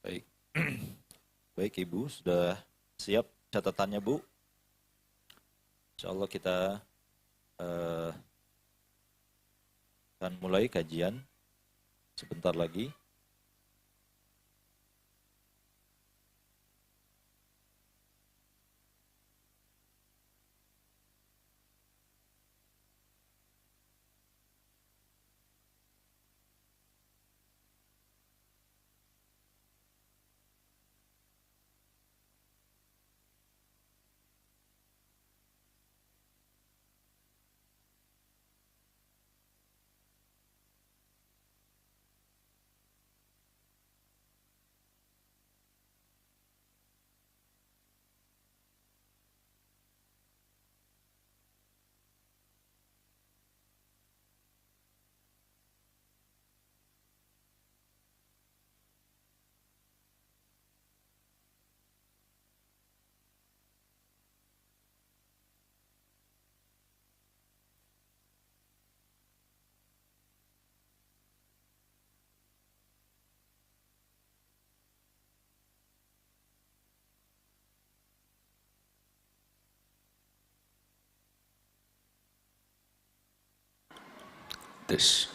Baik, baik Ibu, sudah siap catatannya Bu? Insya Allah kita akan mulai kajian sebentar lagi. Tes.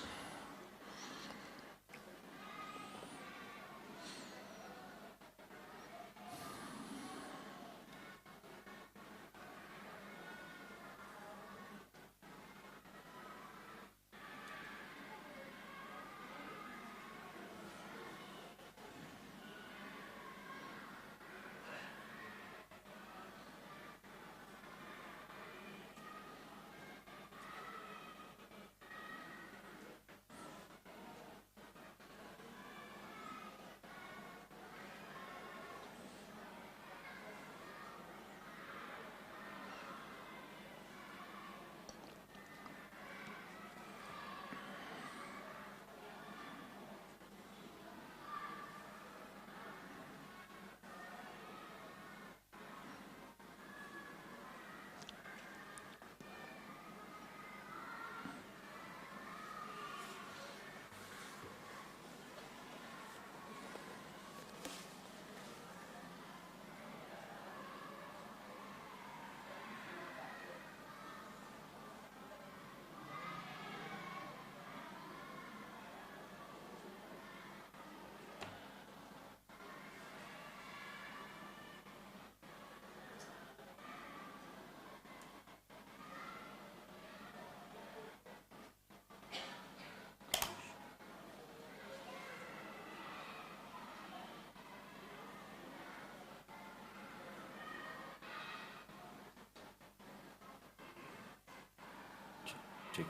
Cek.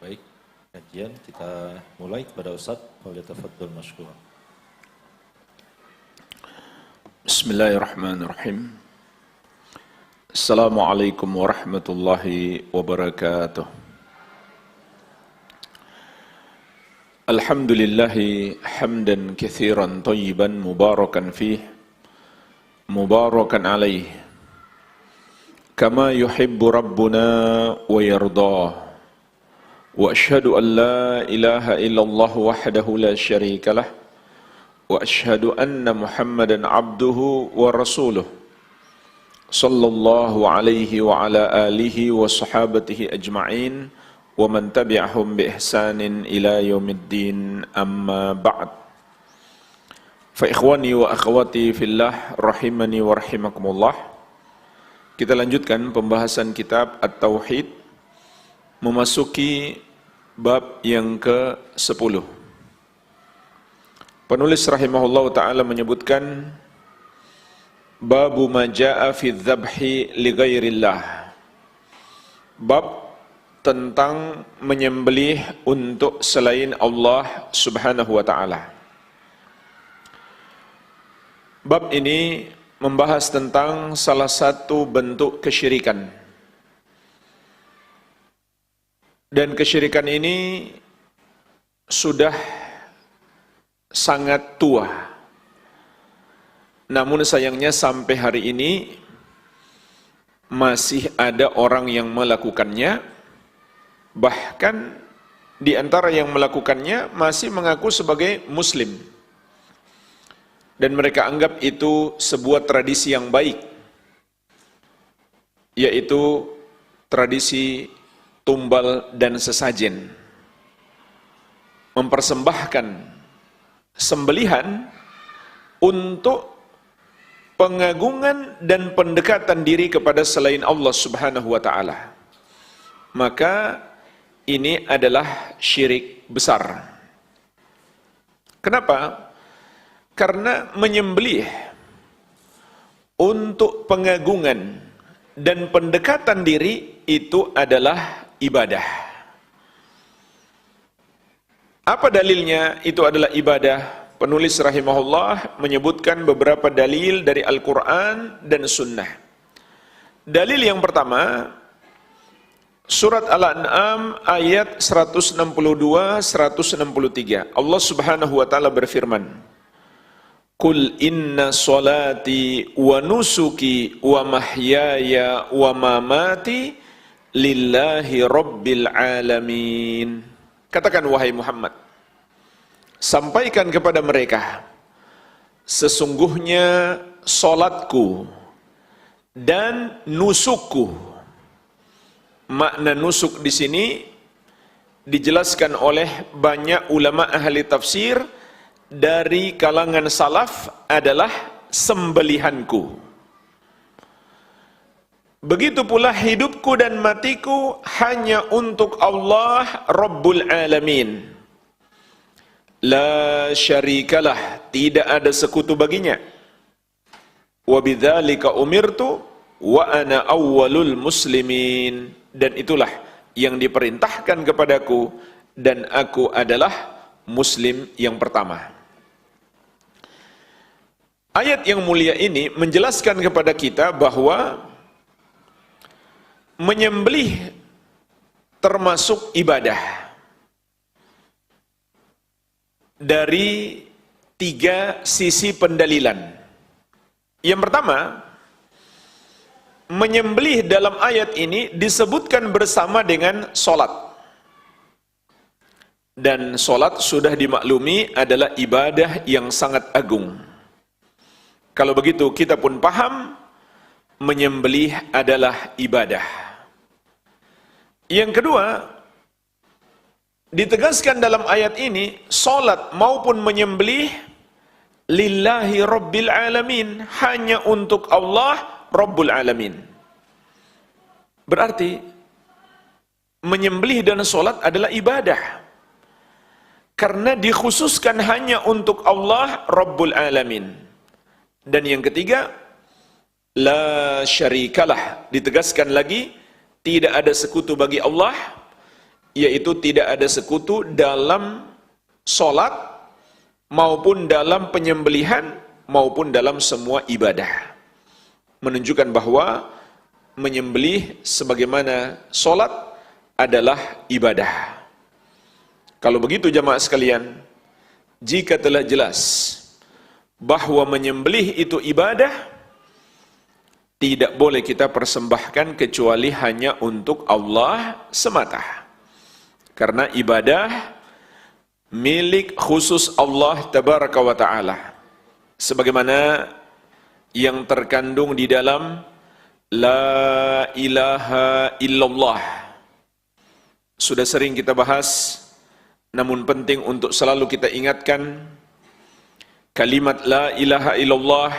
Baik, kajian kita mulai kepada Ustadz. Falyatafaddal masykuran. Bismillahirrahmanirrahim. Assalamualaikum warahmatullahi wabarakatuh. Alhamdulillahi hamdan kathiran tayyiban mubarakan fih, mubarakan alaih, kama yuhibbu rabbuna wa yardah. Wa ashhadu an la ilaha illallah wahdahu la syarika lah, wa ashhadu anna Muhammadan abduhu wa rasuluh, sallallahu alaihi wa ala alihi wa sahabatihi ajma'in, wa man tabi'ahum bi ihsanin ila yaumiddin, amma ba'd. Fa ikhwani wa akhwati fillah rahimani wa rahimakumullah. Kita lanjutkan pembahasan kitab At-Tauhid, memasuki bab yang ke-10. Penulis rahimahullah ta'ala menyebutkan babu ma ja'a fi dzabhi li ghairillah. Bab tentang menyembelih untuk selain Allah Subhanahu wa ta'ala. Bab ini membahas tentang salah satu bentuk kesyirikan. Dan kesyirikan ini sudah sangat tua. Namun sayangnya sampai hari ini masih ada orang yang melakukannya, bahkan di antara yang melakukannya masih mengaku sebagai muslim. Dan mereka anggap itu sebuah tradisi yang baik, yaitu tradisi tumbal dan sesajen. Mempersembahkan sembelihan untuk pengagungan dan pendekatan diri kepada selain Allah Subhanahu wa ta'ala. Maka ini adalah syirik besar. Kenapa? Karena menyembelih untuk pengagungan dan pendekatan diri itu adalah ibadah. Apa dalilnya itu adalah ibadah? Penulis rahimahullah menyebutkan beberapa dalil dari Al-Quran dan Sunnah. Dalil yang pertama, surat Al-An'am ayat 162-163. Allah Subhanahu wa ta'ala berfirman, Qul inna salati wa nusuki wa mahyaya wa mamati lillahi rabbil alamin. Katakan wahai Muhammad, sampaikan kepada mereka, sesungguhnya solatku dan nusukku. Makna nusuk di sini dijelaskan oleh banyak ulama ahli tafsir dari kalangan salaf adalah sembelihanku. Begitu pula hidupku dan matiku hanya untuk Allah Rabbul Alamin. La syarikalah, tidak ada sekutu baginya. Wa bidzalika umirtu wa ana awwalul muslimin. Dan itulah yang diperintahkan kepadaku dan aku adalah muslim yang pertama. Ayat yang mulia ini menjelaskan kepada kita bahwa menyembelih termasuk ibadah dari 3 sisi pendalilan. Yang pertama, menyembelih dalam ayat ini disebutkan bersama dengan solat. Dan solat sudah dimaklumi adalah ibadah yang sangat agung. Kalau begitu kita pun paham, menyembelih adalah ibadah. Yang kedua, ditegaskan dalam ayat ini, solat maupun menyembelih lillahi rabbil alamin, hanya untuk Allah Rabbul Alamin. Berarti menyembelih dan solat adalah ibadah karena dikhususkan hanya untuk Allah Rabbul Alamin. Dan yang ketiga, la syarikalah, ditegaskan lagi, tidak ada sekutu bagi Allah, yaitu tidak ada sekutu dalam solat maupun dalam penyembelihan maupun dalam semua ibadah. Menunjukkan bahwa menyembelih sebagaimana solat adalah ibadah. Kalau begitu jamaah sekalian, jika telah jelas bahwa menyembelih itu ibadah, tidak boleh kita persembahkan kecuali hanya untuk Allah semata. Karena ibadah milik khusus Allah Tabaraka wa Ta'ala. Sebagaimana yang terkandung di dalam La ilaha illallah. Sudah sering kita bahas, namun penting untuk selalu kita ingatkan, kalimat La ilaha illallah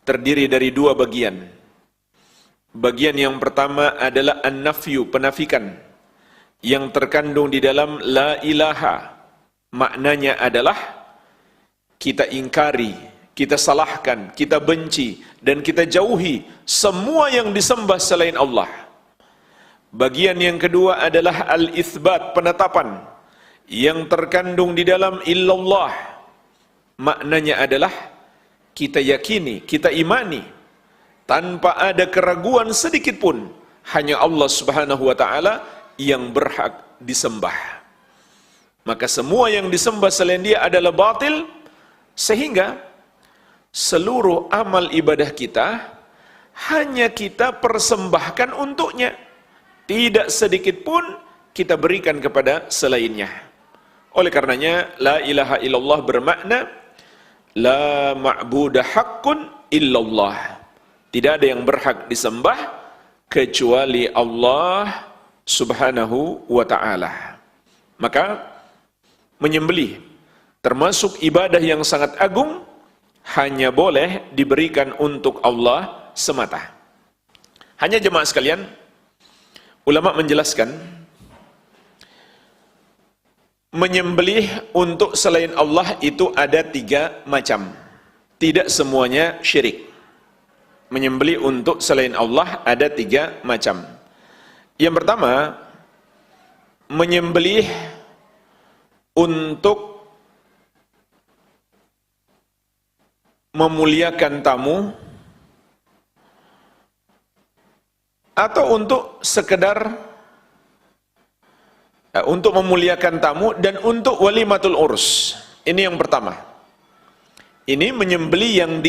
terdiri dari 2 bagian. Bagian yang pertama adalah an-nafyu, penafikan, yang terkandung di dalam la ilaha. Maknanya adalah kita ingkari, kita salahkan, kita benci, dan kita jauhi semua yang disembah selain Allah. Bagian yang kedua adalah al-itsbat, penetapan, yang terkandung di dalam illallah. Maknanya adalah kita yakini, kita imani, tanpa ada keraguan sedikit pun, hanya Allah Subhanahu wa Ta'ala yang berhak disembah. Maka semua yang disembah selain Dia adalah batil, sehingga seluruh amal ibadah kita hanya kita persembahkan untuknya. Tidak sedikit pun kita berikan kepada selainnya. Oleh karenanya, la ilaha illallah bermakna la ma'buda haqqun illallah. Tidak ada yang berhak disembah kecuali Allah Subhanahu wa ta'ala. Maka menyembelih termasuk ibadah yang sangat agung, hanya boleh diberikan untuk Allah semata. Hanya jemaah sekalian, ulama menjelaskan, menyembelih untuk selain Allah itu ada 3 macam. Tidak semuanya syirik. Menyembelih untuk selain Allah ada 3 macam. Yang pertama, menyembelih untuk memuliakan tamu atau untuk sekedar untuk memuliakan tamu dan untuk walimatul urus. Ini yang pertama. Ini menyembelih yang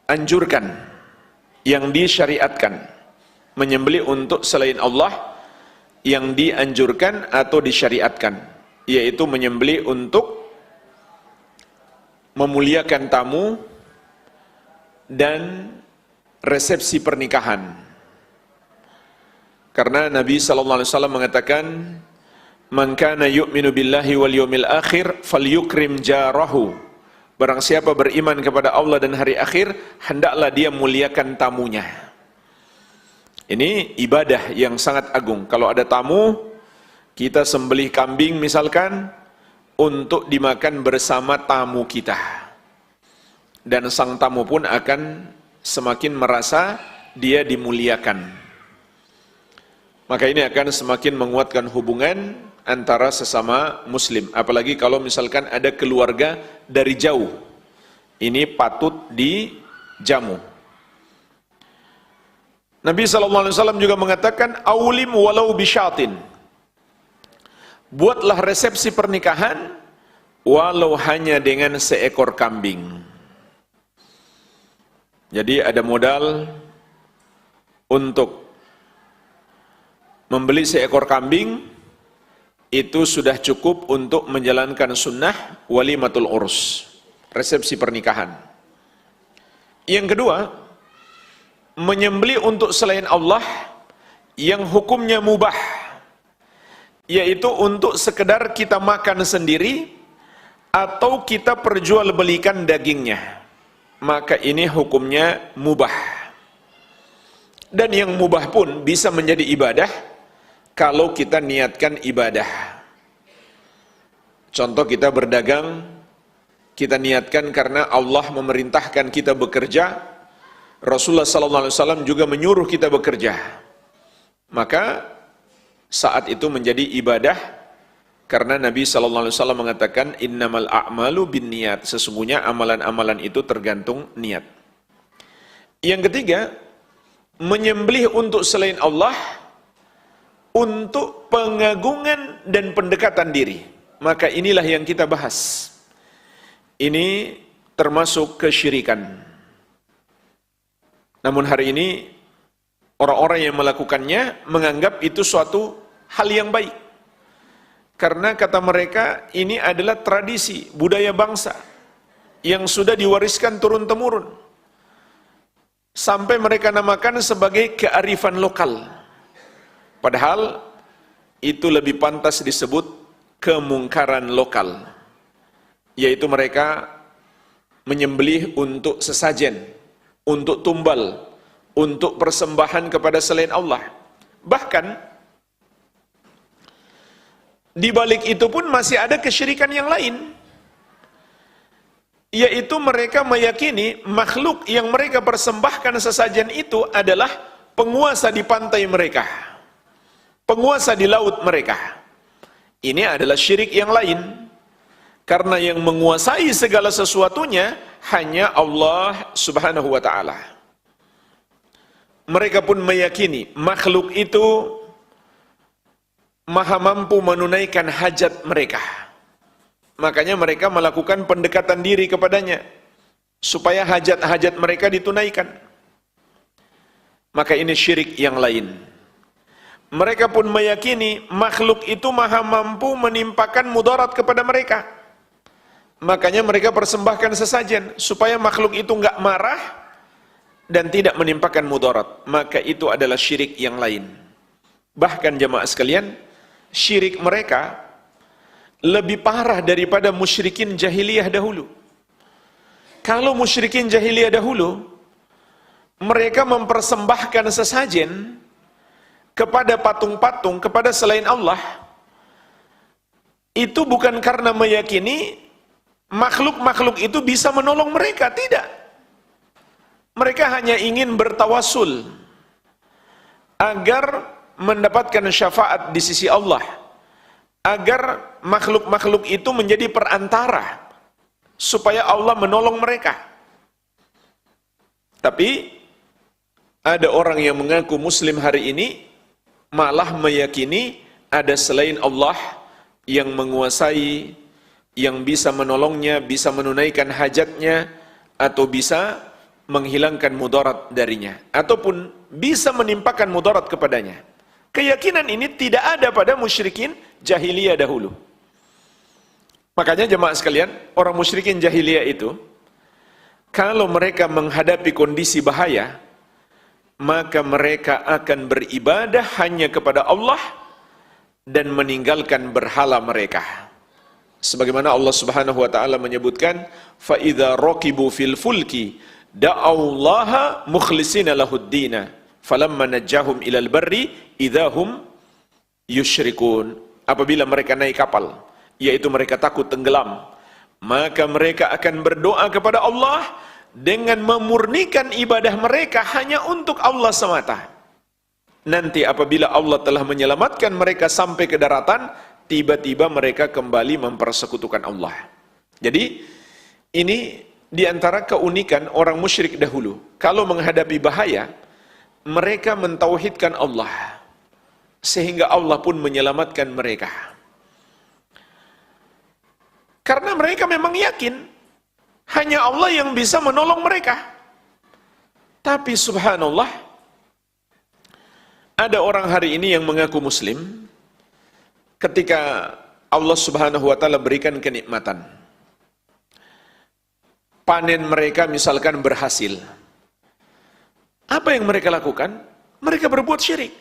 dianjurkan, yang disyariatkan. Menyembelih untuk selain Allah yang dianjurkan atau disyariatkan, yaitu menyembelih untuk memuliakan tamu dan resepsi pernikahan. Karena Nabi SAW mengatakan, "Man kana yu'minu billahi wal yawmil akhir falyukrim jarahu." Barang siapa beriman kepada Allah dan hari akhir, hendaklah dia muliakan tamunya. Ini ibadah yang sangat agung. Kalau ada tamu, kita sembelih kambing misalkan, untuk dimakan bersama tamu kita. Dan sang tamu pun akan semakin merasa dia dimuliakan. Maka ini akan semakin menguatkan hubungan antara sesama muslim. Apalagi kalau misalkan ada keluarga dari jauh. Ini patut dijamu. Nabi SAW juga mengatakan, "Aulim walau bisyatin." Buatlah resepsi pernikahan walau hanya dengan seekor kambing. Jadi ada modal untuk membeli seekor kambing, itu sudah cukup untuk menjalankan sunnah walimatul urus, resepsi pernikahan. Yang kedua, menyembelih untuk selain Allah yang hukumnya mubah, yaitu untuk sekedar kita makan sendiri atau kita perjualbelikan dagingnya. Maka ini hukumnya mubah. Dan yang mubah pun bisa menjadi ibadah kalau kita niatkan ibadah. Contoh, kita berdagang, kita niatkan karena Allah memerintahkan kita bekerja, Rasulullah SAW juga menyuruh kita bekerja. Maka saat itu menjadi ibadah, karena Nabi SAW mengatakan, "Innamal a'malu binniyat." Sesungguhnya amalan-amalan itu tergantung niat. Yang ketiga, menyembelih untuk selain Allah untuk pengagungan dan pendekatan diri. Maka inilah yang kita bahas. Ini termasuk kesyirikan. Namun hari ini orang-orang yang melakukannya menganggap itu suatu hal yang baik. Karena kata mereka, ini adalah tradisi, budaya bangsa yang sudah diwariskan turun-temurun. Sampai mereka namakan sebagai kearifan lokal. Padahal itu lebih pantas disebut kemungkaran lokal. Yaitu mereka menyembelih untuk sesajen, untuk tumbal, untuk persembahan kepada selain Allah. Bahkan di balik itu pun masih ada kesyirikan yang lain, yaitu mereka meyakini makhluk yang mereka persembahkan sesajen itu adalah penguasa di pantai mereka, penguasa di laut mereka. Ini adalah syirik yang lain, karena yang menguasai segala sesuatunya hanya Allah Subhanahu wa ta'ala. Mereka pun meyakini makhluk itu maha mampu menunaikan hajat mereka. Makanya mereka melakukan pendekatan diri kepadanya. supaya hajat-hajat mereka ditunaikan. Maka ini syirik yang lain. Mereka pun meyakini makhluk itu maha mampu menimpakan mudarat kepada mereka. Makanya mereka persembahkan sesajen supaya makhluk itu enggak marah dan tidak menimpakan mudarat. Maka itu adalah syirik yang lain. Bahkan jemaah sekalian, syirik mereka lebih parah daripada musyrikin jahiliyah dahulu. Kalau musyrikin jahiliyah dahulu, mereka mempersembahkan sesajen kepada patung-patung, kepada selain Allah, itu bukan karena meyakini makhluk-makhluk itu bisa menolong mereka, tidak. Mereka hanya ingin bertawasul agar mendapatkan syafaat di sisi Allah, agar makhluk-makhluk itu menjadi perantara supaya Allah menolong mereka. Tapi ada orang yang mengaku muslim hari ini malah meyakini ada selain Allah yang menguasai, yang bisa menolongnya, bisa menunaikan hajatnya, atau bisa menghilangkan mudarat darinya, ataupun bisa menimpakan mudarat kepadanya. Keyakinan ini tidak ada pada musyrikin jahiliyah dahulu. Makanya jemaah sekalian, orang musyrikin jahiliyah itu, kalau mereka menghadapi kondisi bahaya, maka mereka akan beribadah hanya kepada Allah dan meninggalkan berhala mereka. Sebagaimana Allah Subhanahu wa taala menyebutkan, fa idza raqibu fil fulki da'allaha mukhlishina lahud-dina falamma najjahum ilal barri idahum yusyrikun. Apabila mereka naik kapal, yaitu mereka takut tenggelam, maka mereka akan berdoa kepada Allah dengan memurnikan ibadah mereka hanya untuk Allah semata. Nanti apabila Allah telah menyelamatkan mereka sampai ke daratan, tiba-tiba mereka kembali mempersekutukan Allah. Jadi ini diantara keunikan orang musyrik dahulu. Kalau menghadapi bahaya, mereka mentauhidkan Allah, sehingga Allah pun menyelamatkan mereka. Karena mereka memang yakin hanya Allah yang bisa menolong mereka. Tapi subhanallah, ada orang hari ini yang mengaku muslim, ketika Allah Subhanahu wa taala berikan kenikmatan, panen mereka misalkan berhasil, apa yang mereka lakukan? Mereka berbuat syirik.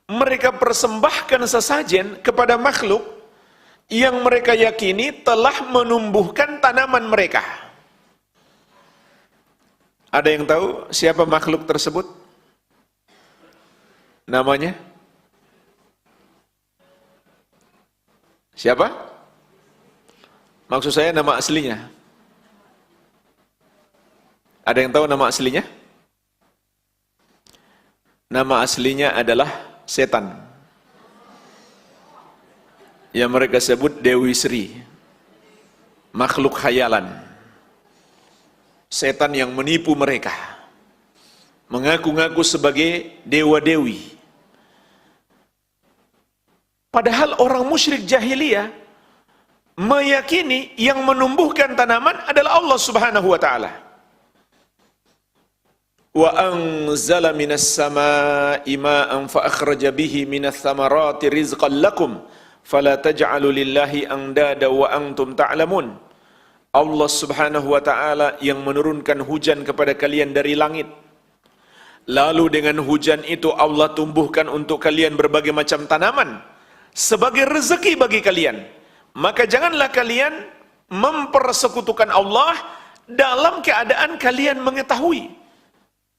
Mereka persembahkan sesajen kepada makhluk yang mereka yakini telah menumbuhkan tanaman mereka. Ada yang tahu siapa makhluk tersebut? Namanya? Siapa? Maksud saya nama aslinya. Ada yang tahu nama aslinya? Nama aslinya adalah setan, yang mereka sebut Dewi Sri, makhluk khayalan. Setan yang menipu mereka, mengaku-ngaku sebagai dewa-dewi. Padahal orang musyrik jahiliyah meyakini yang menumbuhkan tanaman adalah Allah Subhanahu wa taala. Wa anzala minas samaa'i ma'an fa akhraja bihi minas thamarati rizqan lakum fala taj'alu lillahi andada wa antum ta'lamun. Allah Subhanahu wa taala yang menurunkan hujan kepada kalian dari langit. Lalu dengan hujan itu Allah tumbuhkan untuk kalian berbagai macam tanaman sebagai rezeki bagi kalian. Maka janganlah kalian mempersekutukan Allah dalam keadaan kalian mengetahui.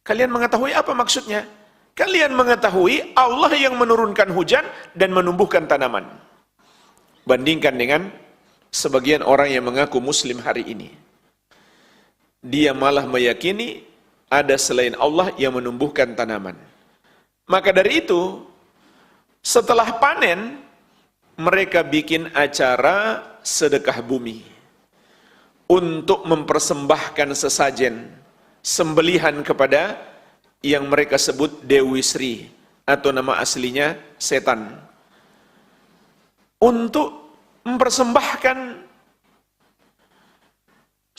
Kalian mengetahui apa maksudnya? Kalian mengetahui Allah yang menurunkan hujan dan menumbuhkan tanaman. Bandingkan dengan sebagian orang yang mengaku muslim hari ini. Dia malah meyakini ada selain Allah yang menumbuhkan tanaman. Maka dari itu, setelah panen, mereka bikin acara sedekah bumi untuk mempersembahkan sesajen, sembelihan kepada yang mereka sebut Dewi Sri, atau nama aslinya setan, untuk mempersembahkan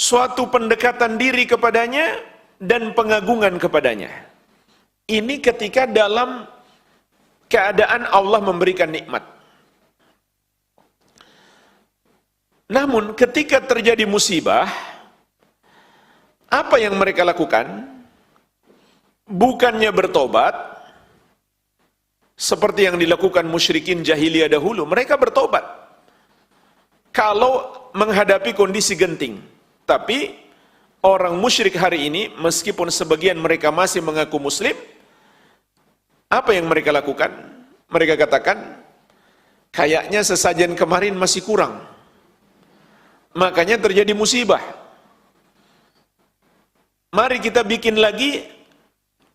suatu pendekatan diri kepadanya dan pengagungan kepadanya. Ini ketika dalam keadaan Allah memberikan nikmat. Namun ketika terjadi musibah, apa yang mereka lakukan? Bukannya bertobat, seperti yang dilakukan musyrikin jahiliyah dahulu, mereka bertobat kalau menghadapi kondisi genting. Tapi orang musyrik hari ini, meskipun sebagian mereka masih mengaku muslim, apa yang mereka lakukan? Mereka katakan, kayaknya sesajen kemarin masih kurang, makanya terjadi musibah. Mari kita bikin lagi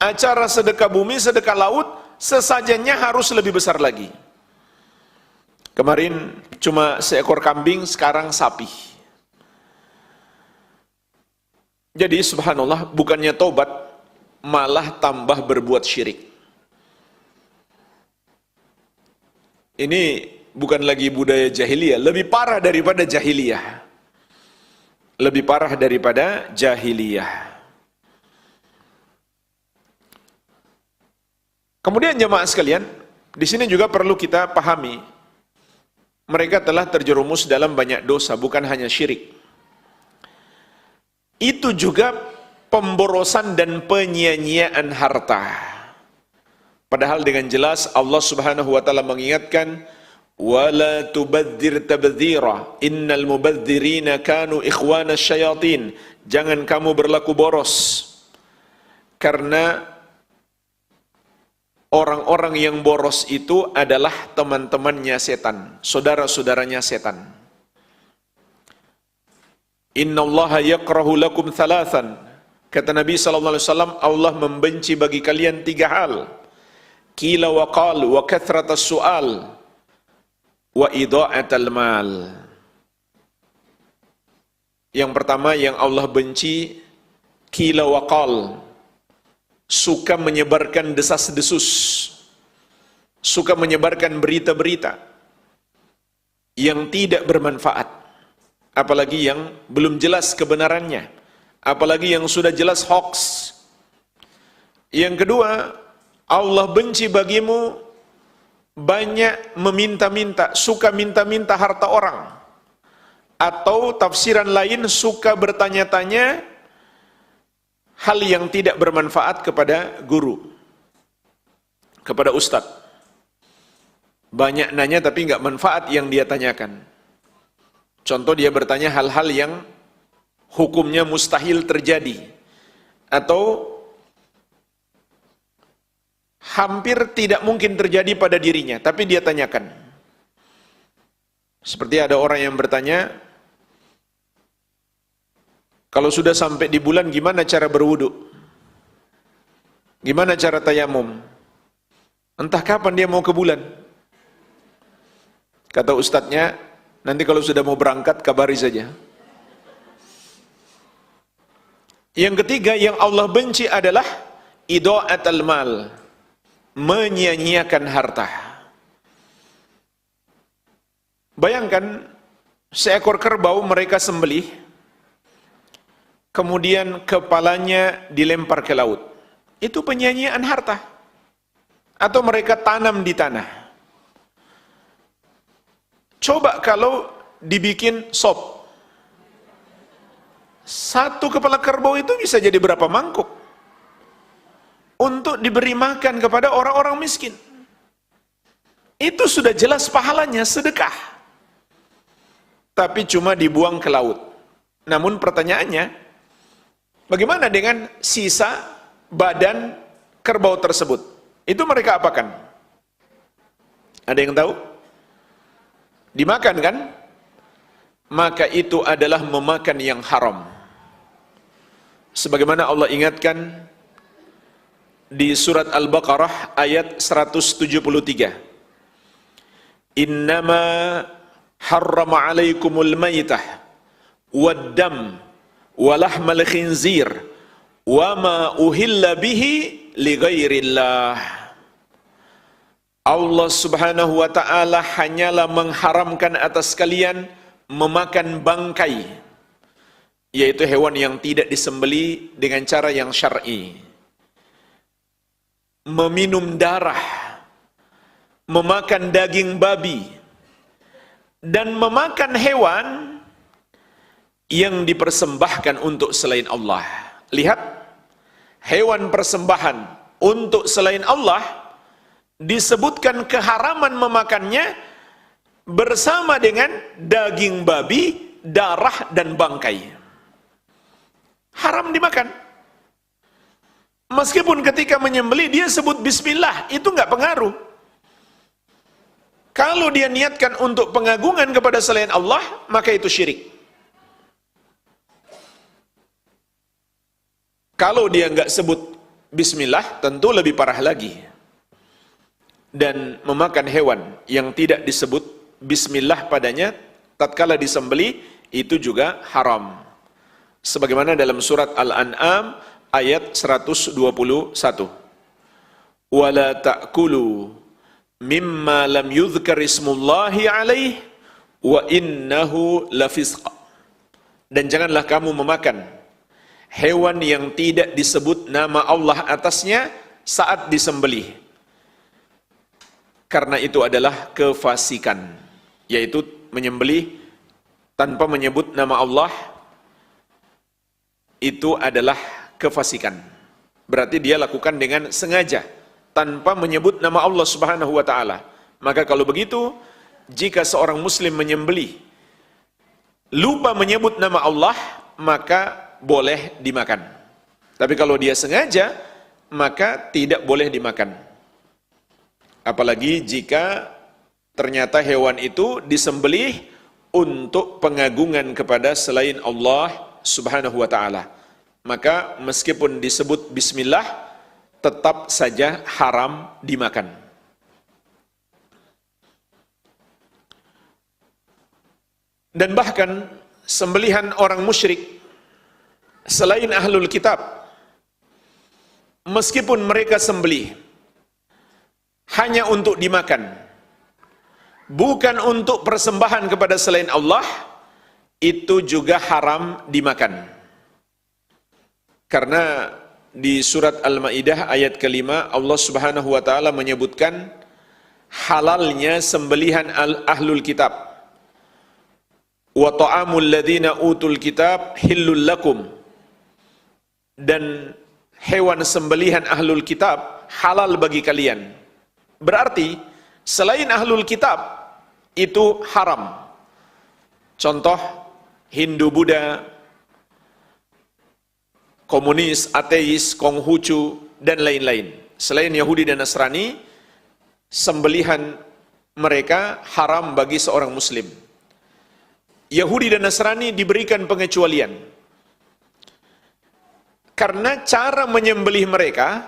acara sedekah bumi, sedekah laut, sesajennya harus lebih besar lagi. Kemarin cuma seekor kambing, sekarang sapi. Jadi subhanallah, bukannya tobat, malah tambah berbuat syirik. Ini bukan lagi budaya jahiliyah, lebih parah daripada jahiliyah. Lebih parah daripada jahiliyah. Kemudian jemaah sekalian, di sini juga perlu kita pahami, mereka telah terjerumus dalam banyak dosa, bukan hanya syirik. Itu juga pemborosan dan penyia-nyiaan harta. Padahal dengan jelas Allah Subhanahu wa taala mengingatkan, wala tubadzir tabdzira innal mubadzirina kanu ikhwanas syayatin. Jangan kamu berlaku boros, karena orang-orang yang boros itu adalah teman-temannya setan, saudara-saudaranya setan. Innallaha yakrahu lakum thalathan. Kata Nabi SAW, Allah membenci bagi kalian 3 hal. Qila wa qal wa kathratas su'al wa idha'atal mal. Yang pertama yang Allah benci, qila wa qal, suka menyebarkan desas-desus, suka menyebarkan berita-berita yang tidak bermanfaat, apalagi yang belum jelas kebenarannya, apalagi yang sudah jelas hoax. Yang kedua, Allah benci bagimu banyak meminta-minta, suka minta-minta harta orang, atau tafsiran lain suka bertanya-tanya hal yang tidak bermanfaat kepada guru, kepada ustadz. Banyak nanya tapi nggak manfaat yang dia tanyakan. Contoh, dia bertanya hal-hal yang hukumnya mustahil terjadi, atau hampir tidak mungkin terjadi pada dirinya, tapi dia tanyakan. Seperti ada orang yang bertanya, kalau sudah sampai di bulan gimana cara berwudu? Gimana cara tayamum? Entah kapan dia mau ke bulan. Kata ustadznya, nanti kalau sudah mau berangkat kabari saja. Yang ketiga yang Allah benci adalah idha'atul mal, menyia-nyiakan harta. Bayangkan seekor kerbau mereka sembelih, kemudian kepalanya dilempar ke laut. Itu penyia-nyiaan harta. Atau mereka tanam di tanah. Coba kalau dibikin sop, satu kepala kerbau itu bisa jadi berapa mangkuk untuk diberi makan kepada orang-orang miskin. Itu sudah jelas pahalanya sedekah, tapi cuma dibuang ke laut. Namun pertanyaannya, bagaimana dengan sisa badan kerbau tersebut? Itu mereka apakan? Ada yang tahu? Dimakan kan? Maka itu adalah memakan yang haram. Sebagaimana Allah ingatkan di surat Al-Baqarah ayat 173. Innama harrama alaikumul maytah waddam walahmal khinzir wama uhilla bihi lighairillah. Allah Subhanahu wa ta'ala hanyalah mengharamkan atas kalian memakan bangkai yaitu hewan yang tidak disembeli dengan cara yang syar'i, meminum darah, memakan daging babi, dan memakan hewan yang dipersembahkan untuk selain Allah. Lihat, hewan persembahan untuk selain Allah disebutkan keharaman memakannya bersama dengan daging babi, darah, dan bangkai. Haram dimakan. Meskipun ketika menyembelih dia sebut bismillah, itu nggak pengaruh. Kalau dia niatkan untuk pengagungan kepada selain Allah, maka itu syirik. Kalau dia nggak sebut bismillah, tentu lebih parah lagi. Dan memakan hewan yang tidak disebut bismillah padanya tatkala disembelih itu juga haram. Sebagaimana dalam surat Al-An'am ayat 121. Wala ta'kulu mimma lam yudhkar ismullahi alaih wa innahu lafisq. Dan janganlah kamu memakan hewan yang tidak disebut nama Allah atasnya saat disembelih, karena itu adalah kefasikan, yaitu menyembelih tanpa menyebut nama Allah itu adalah kefasikan. Berarti dia lakukan dengan sengaja tanpa menyebut nama Allah Subhanahu wa taala. Maka kalau begitu, jika seorang muslim menyembelih lupa menyebut nama Allah, maka boleh dimakan. Tapi kalau dia sengaja, maka tidak boleh dimakan. Apalagi jika ternyata hewan itu disembelih untuk pengagungan kepada selain Allah Subhanahu wa taala. Maka meskipun disebut bismillah, tetap saja haram dimakan. Dan bahkan sembelihan orang musyrik selain ahlul kitab, meskipun mereka sembelih hanya untuk dimakan, bukan untuk persembahan kepada selain Allah, itu juga haram dimakan. Karena di surat Al-Maidah ayat kelima Allah Subhanahu wa taala menyebutkan halalnya sembelihan ahlul kitab. Wa ta'amul ladzina utul kitab hillul lakum. Dan hewan sembelihan ahlul kitab halal bagi kalian. Berarti selain ahlul kitab itu haram. Contoh Hindu, Buddha, komunis, ateis, Konghucu, dan lain-lain. Selain Yahudi dan Nasrani, sembelihan mereka haram bagi seorang muslim. Yahudi dan Nasrani diberikan pengecualian. Karena cara menyembelih mereka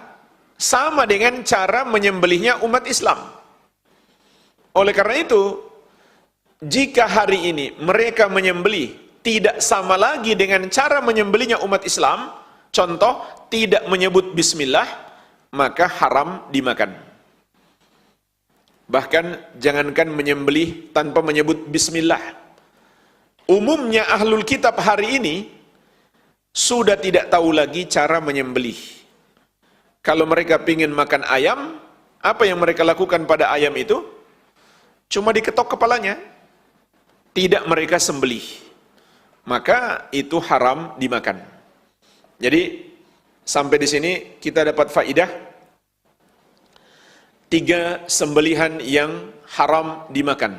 sama dengan cara menyembelihnya umat Islam. Oleh karena itu, jika hari ini mereka menyembelih tidak sama lagi dengan cara menyembelihnya umat Islam, contoh tidak menyebut bismillah, maka haram dimakan. Bahkan jangankan menyembelih tanpa menyebut bismillah. Umumnya ahlul kitab hari ini sudah tidak tahu lagi cara menyembelih. Kalau mereka ingin makan ayam, apa yang mereka lakukan pada ayam itu? Cuma diketok kepalanya, tidak mereka sembelih. Maka itu haram dimakan. Jadi sampai di sini kita dapat faidah 3 sembelihan yang haram dimakan.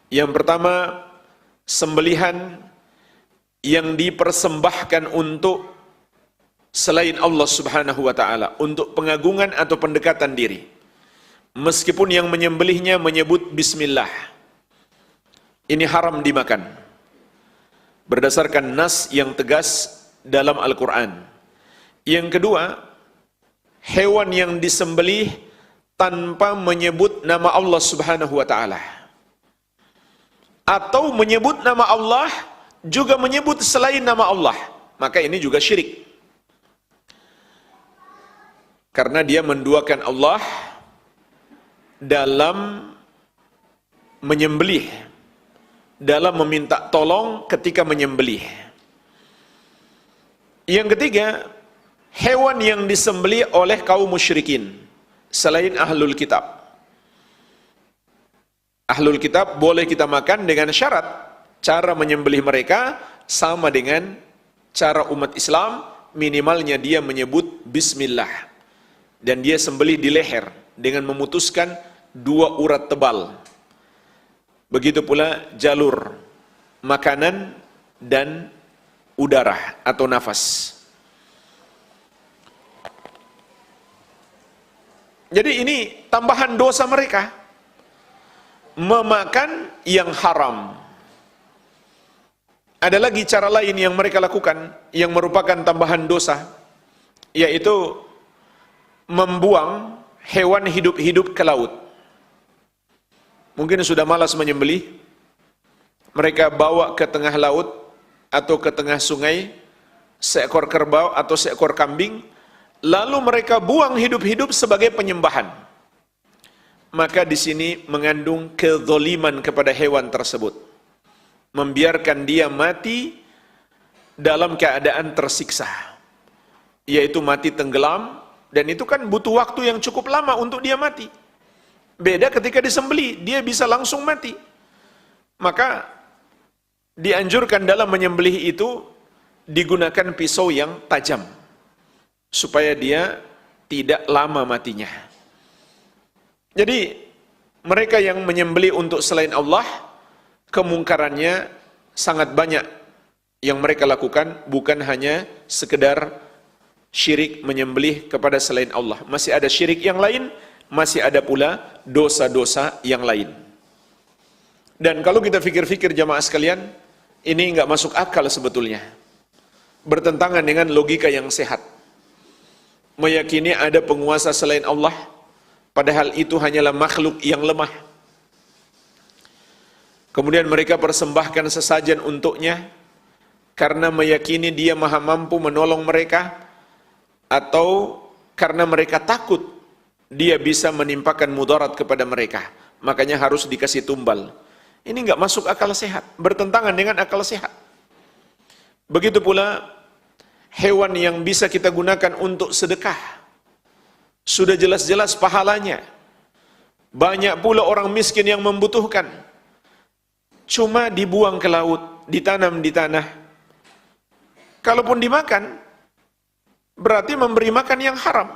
Yang pertama, sembelihan yang dipersembahkan untuk selain Allah Subhanahu wa taala, untuk pengagungan atau pendekatan diri. Meskipun yang menyembelihnya menyebut bismillah, ini haram dimakan. Berdasarkan nas yang tegas dalam Al-Quran. Yang kedua, hewan yang disembelih tanpa menyebut nama Allah Subhanahu wa taala. Atau menyebut nama Allah juga menyebut selain nama Allah, maka ini juga syirik. Karena dia menduakan Allah dalam menyembelih, dalam meminta tolong ketika menyembelih. Yang ketiga, hewan yang disembelih oleh kaum musyrikin selain ahlul kitab. Ahlul kitab boleh kita makan dengan syarat cara menyembelih mereka sama dengan cara umat Islam, minimalnya dia menyebut bismillah dan dia sembelih di leher dengan memutuskan 2 urat tebal. Begitu pula jalur makanan dan udara atau nafas. Jadi ini tambahan dosa mereka, memakan yang haram. Ada lagi cara lain yang mereka lakukan yang merupakan tambahan dosa, yaitu membuang hewan hidup-hidup ke laut. Mungkin sudah malas menyembelih, mereka bawa ke tengah laut atau ke tengah sungai seekor kerbau atau seekor kambing, lalu mereka buang hidup-hidup sebagai penyembahan. Maka di sini mengandung kezaliman kepada hewan tersebut, membiarkan dia mati dalam keadaan tersiksa, yaitu mati tenggelam, dan itu kan butuh waktu yang cukup lama untuk dia mati. Beda ketika disembelih, dia bisa langsung mati. Maka dianjurkan dalam menyembelih itu digunakan pisau yang tajam, supaya dia tidak lama matinya. Jadi mereka yang menyembelih untuk selain Allah, kemungkarannya sangat banyak yang mereka lakukan, bukan hanya sekedar syirik menyembelih kepada selain Allah. Masih ada syirik yang lain, masih ada pula dosa-dosa yang lain. Dan kalau kita fikir-fikir jamaah sekalian, ini enggak masuk akal sebetulnya. Bertentangan dengan logika yang sehat. Meyakini ada penguasa selain Allah, padahal itu hanyalah makhluk yang lemah. Kemudian mereka persembahkan sesajen untuknya karena meyakini dia maha mampu menolong mereka, atau karena mereka takut dia bisa menimpakan mudarat kepada mereka, makanya harus dikasih tumbal. Ini enggak masuk akal sehat, bertentangan dengan akal sehat. Begitu pula hewan yang bisa kita gunakan untuk sedekah, sudah jelas-jelas pahalanya. Banyak pula orang miskin yang membutuhkan, cuma dibuang ke laut, ditanam di tanah. Kalaupun dimakan, berarti memberi makan yang haram.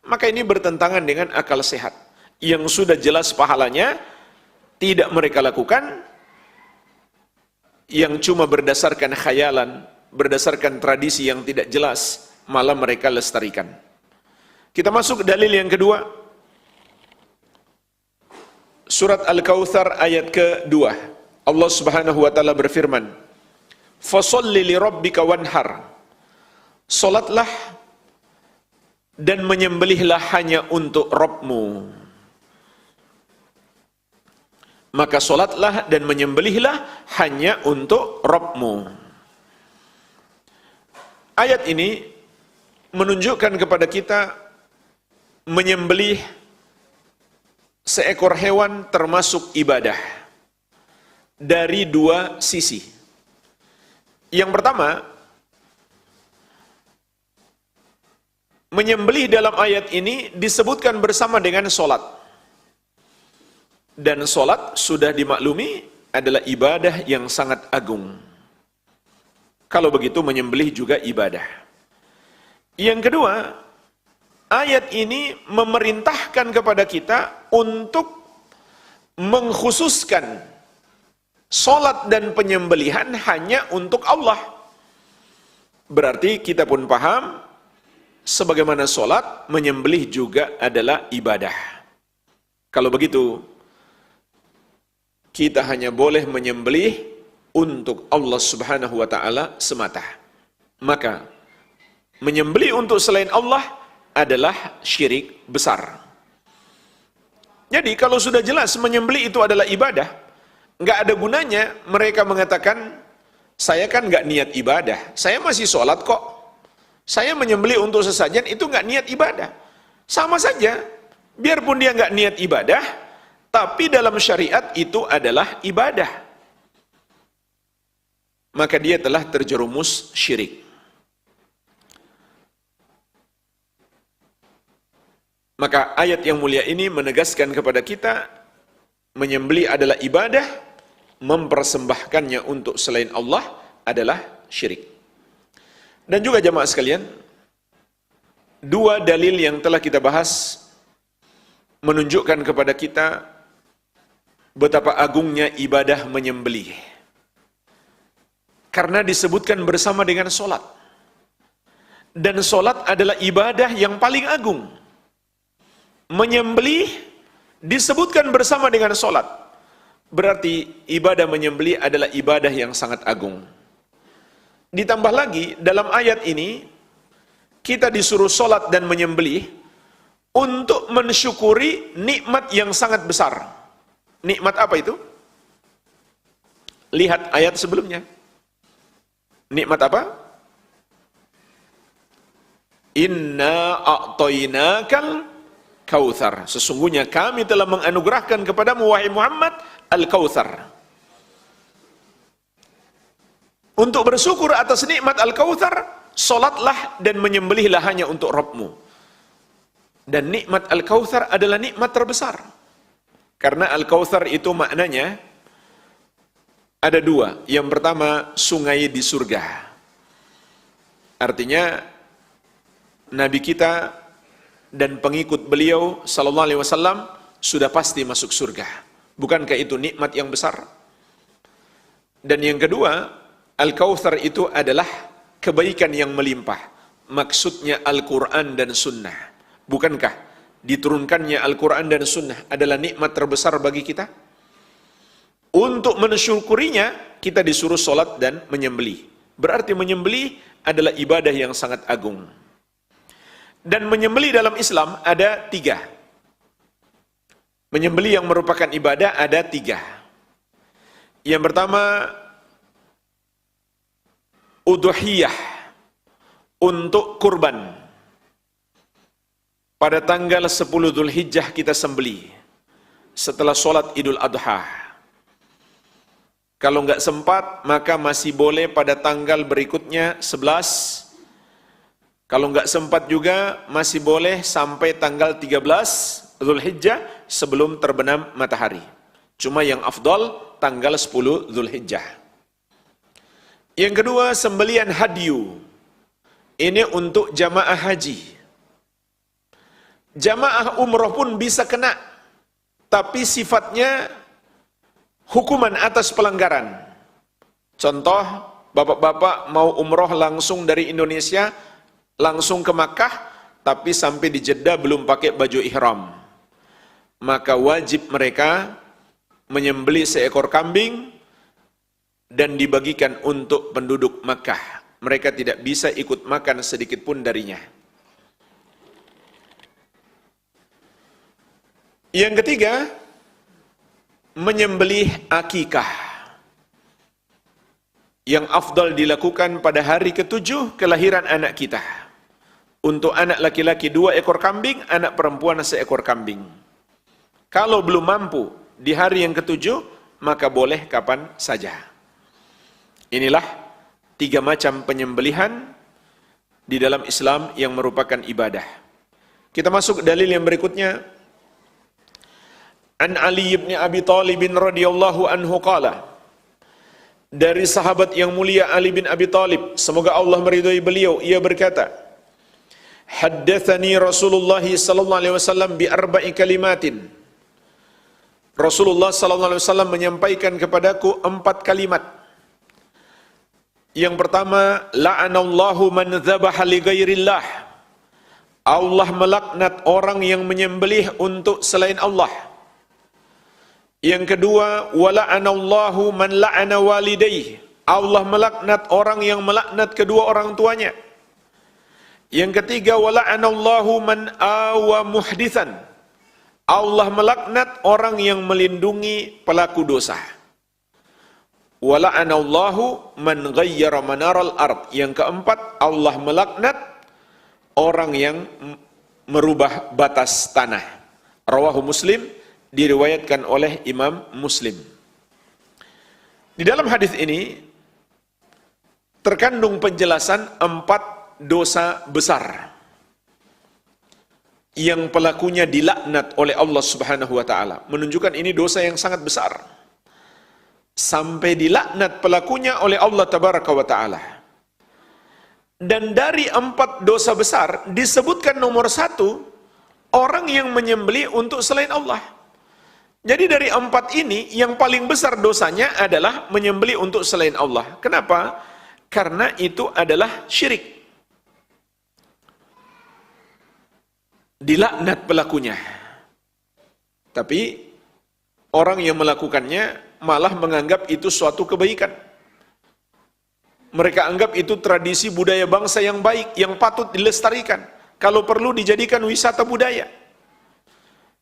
Maka ini bertentangan dengan akal sehat. Yang sudah jelas pahalanya, tidak mereka lakukan. Yang cuma berdasarkan khayalan, berdasarkan tradisi yang tidak jelas, malah mereka lestarikan. Kita masuk ke dalil yang kedua. Surat Al-Kautsar ayat ke-2. Allah Subhanahu wa taala berfirman, "Fasholli li rabbika wanhar." Salatlah dan menyembelihlah hanya untuk Rabbmu. Maka salatlah dan menyembelihlah hanya untuk Rabbmu. Ayat ini menunjukkan kepada kita menyembelih seekor hewan termasuk ibadah dari 2 sisi. Yang pertama, menyembelih dalam ayat ini disebutkan bersama dengan solat. Dan solat sudah dimaklumi adalah ibadah yang sangat agung. Kalau begitu menyembelih juga ibadah. Yang kedua, ayat ini memerintahkan kepada kita untuk mengkhususkan solat dan penyembelihan hanya untuk Allah. Berarti kita pun paham, sebagaimana solat, menyembelih juga adalah ibadah. Kalau begitu, kita hanya boleh menyembelih untuk Allah Subhanahu wa taala semata. Maka menyembelih untuk selain Allah adalah syirik besar. Jadi kalau sudah jelas menyembelih itu adalah ibadah, nggak ada gunanya mereka mengatakan, saya kan nggak niat ibadah, saya masih sholat kok, saya menyembelih untuk sesajen itu nggak niat ibadah. Sama saja, biarpun dia nggak niat ibadah, tapi dalam syariat itu adalah ibadah. Maka dia telah terjerumus syirik. Maka ayat yang mulia ini menegaskan kepada kita, menyembelih adalah ibadah, mempersembahkannya untuk selain Allah adalah syirik. Dan juga jamaah sekalian, dua dalil yang telah kita bahas menunjukkan kepada kita betapa agungnya ibadah menyembelih. Karena disebutkan bersama dengan solat. Dan solat adalah ibadah yang paling agung. Menyembelih disebutkan bersama dengan solat. Berarti ibadah menyembelih adalah ibadah yang sangat agung. Ditambah lagi, dalam ayat ini, kita disuruh solat dan menyembelih untuk mensyukuri nikmat yang sangat besar. Nikmat apa itu? Lihat ayat sebelumnya. Nikmat apa? Inna a'tainakal kautsar. Sesungguhnya kami telah menganugerahkan kepadamu wahai Muhammad al-kautsar. Untuk bersyukur atas nikmat al-kautsar, solatlah dan menyembelihlah hanya untuk Rabbmu. Dan nikmat al-kautsar adalah nikmat terbesar. Karena al-kautsar itu maknanya ada dua. Yang pertama, sungai di surga. Artinya, Nabi kita dan pengikut beliau sallallahu alaihi wasallam sudah pasti masuk surga. Bukankah itu nikmat yang besar? Dan yang kedua, al-kautsar itu adalah kebaikan yang melimpah. Maksudnya Al-Quran dan Sunnah. Bukankah diturunkannya Al-Quran dan Sunnah adalah nikmat terbesar bagi kita? Untuk mensyukurinya, kita disuruh sholat dan menyembelih. Berarti menyembelih adalah ibadah yang sangat agung. Dan menyembelih dalam Islam ada tiga. Menyembelih yang merupakan ibadah ada tiga. Yang pertama, udhiyah, untuk kurban. Pada tanggal 10 Dzulhijjah kita sembelih setelah sholat Idul Adha. Kalau nggak sempat, maka masih boleh pada tanggal berikutnya 11. Kalau nggak sempat juga, masih boleh sampai tanggal 13 Dzulhijjah sebelum terbenam matahari. Cuma yang afdal tanggal 10 Dzulhijjah. Yang kedua, sembelian hadyu. Ini untuk jamaah haji. Jamaah umroh pun bisa kena, tapi sifatnya hukuman atas pelanggaran. Contoh, bapak-bapak mau umroh langsung dari Indonesia, langsung ke Makkah, tapi sampai di Jeddah belum pakai baju ihram. Maka wajib mereka menyembelih seekor kambing dan dibagikan untuk penduduk Makkah. Mereka tidak bisa ikut makan sedikit pun darinya. Yang ketiga, menyembelih akikah. Yang afdal dilakukan pada hari ke-7 kelahiran anak kita. Untuk anak laki-laki 2 ekor kambing, anak perempuan 1 ekor kambing. Kalau belum mampu di hari yang ke-7, maka boleh kapan saja. Inilah 3 macam penyembelihan di dalam Islam yang merupakan ibadah. Kita masuk ke dalil yang berikutnya. An Ali bin Abi Thalib radhiyallahu anhu qala, dari sahabat yang mulia Ali bin Abi Thalib, semoga Allah meridhai beliau, ia berkata, haddatsani Rasulullah sallallahu alaihi wasallam bi arba'i kalimatin. Rasulullah sallallahu alaihi wasallam menyampaikan kepadaku 4 kalimat. Yang pertama, la'anallahu man dzabaha li ghairillah. Allah melaknat orang yang menyembelih untuk selain Allah. Yang kedua, wala'anallahu man la'ana walidayhi. Allah melaknat orang yang melaknat kedua orang tuanya. Yang ketiga, wala'anallahu man awa muhditsan. Allah melaknat orang yang melindungi pelaku dosa. Wala'anallahu man ghayyara manaral ard. Yang keempat, Allah melaknat orang yang merubah batas tanah. Rawahu Muslim, diriwayatkan oleh Imam Muslim. Di dalam hadis ini terkandung penjelasan 4 dosa besar. yang pelakunya dilaknat oleh Allah Subhanahu wa taala. Menunjukkan ini dosa yang sangat besar. Sampai dilaknat pelakunya oleh Allah Tabaraka wa taala. Dan dari 4 dosa besar disebutkan nomor 1 orang yang menyembelih untuk selain Allah. Jadi dari 4 ini yang paling besar dosanya adalah menyembelih untuk selain Allah. Kenapa? Karena itu adalah syirik. Dilaknat pelakunya. Tapi orang yang melakukannya malah menganggap itu suatu kebaikan. Mereka anggap itu tradisi budaya bangsa yang baik, yang patut dilestarikan. Kalau perlu dijadikan wisata budaya.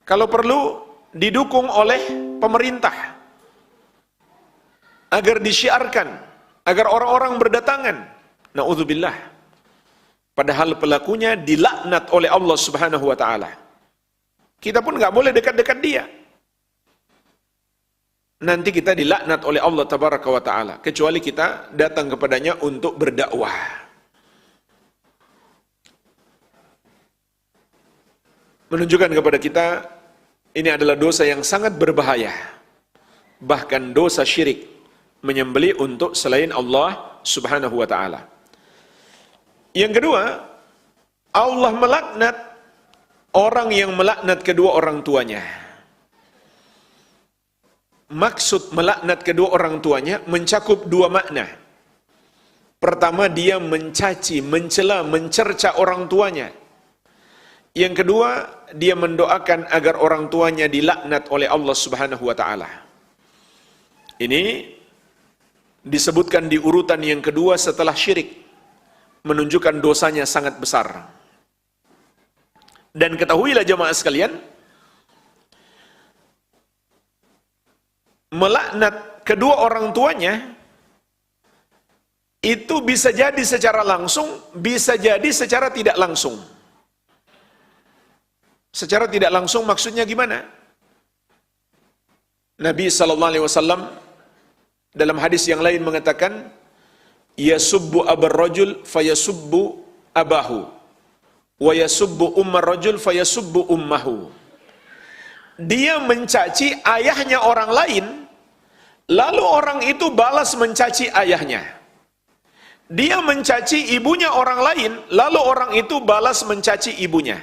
Kalau perlu didukung oleh pemerintah. Agar disiarkan, agar orang-orang berdatangan. Na'udzubillah. Padahal pelakunya dilaknat oleh Allah Subhanahu wa taala. Kita pun nggak boleh dekat-dekat dia. Nanti kita dilaknat oleh Allah Tabaraka wa taala, kecuali kita datang kepadanya untuk berdakwah. Menunjukkan kepada kita ini adalah dosa yang sangat berbahaya. Bahkan dosa syirik, menyembelih untuk selain Allah Subhanahu wa taala. Yang kedua, Allah melaknat orang yang melaknat kedua orang tuanya. Maksud melaknat kedua orang tuanya mencakup 2 makna. Pertama, dia mencaci, mencela, mencerca orang tuanya. Yang kedua, dia mendoakan agar orang tuanya dilaknat oleh Allah Subhanahu wa taala. Ini disebutkan di urutan yang kedua setelah syirik. Menunjukkan dosanya sangat besar. Dan ketahuilah jemaah sekalian, melaknat kedua orang tuanya itu bisa jadi secara langsung, bisa jadi secara tidak langsung. Secara tidak langsung maksudnya gimana? Nabi SAW dalam hadis yang lain mengatakan, yasubbu abar rajul fayasubbu abahu wa yasubbu ummar rajul fayasubbu ummahu. Dia mencaci ayahnya orang lain, lalu orang itu balas mencaci ayahnya. Dia mencaci ibunya orang lain, lalu orang itu balas mencaci ibunya.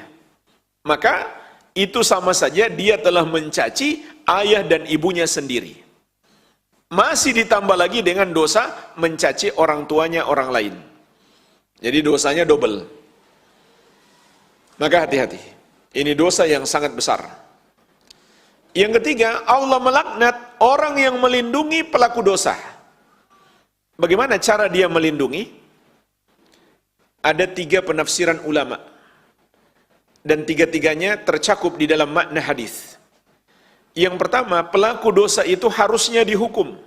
Maka itu sama saja dia telah mencaci ayah dan ibunya sendiri. Masih ditambah lagi dengan dosa mencaci orang tuanya orang lain. Jadi dosanya double. Maka hati-hati. Ini dosa yang sangat besar. Yang ketiga, Allah melaknat orang yang melindungi pelaku dosa. Bagaimana cara dia melindungi? Ada 3 penafsiran ulama. Dan 3-tiganya tercakup di dalam makna hadis. Yang pertama, pelaku dosa itu harusnya dihukum.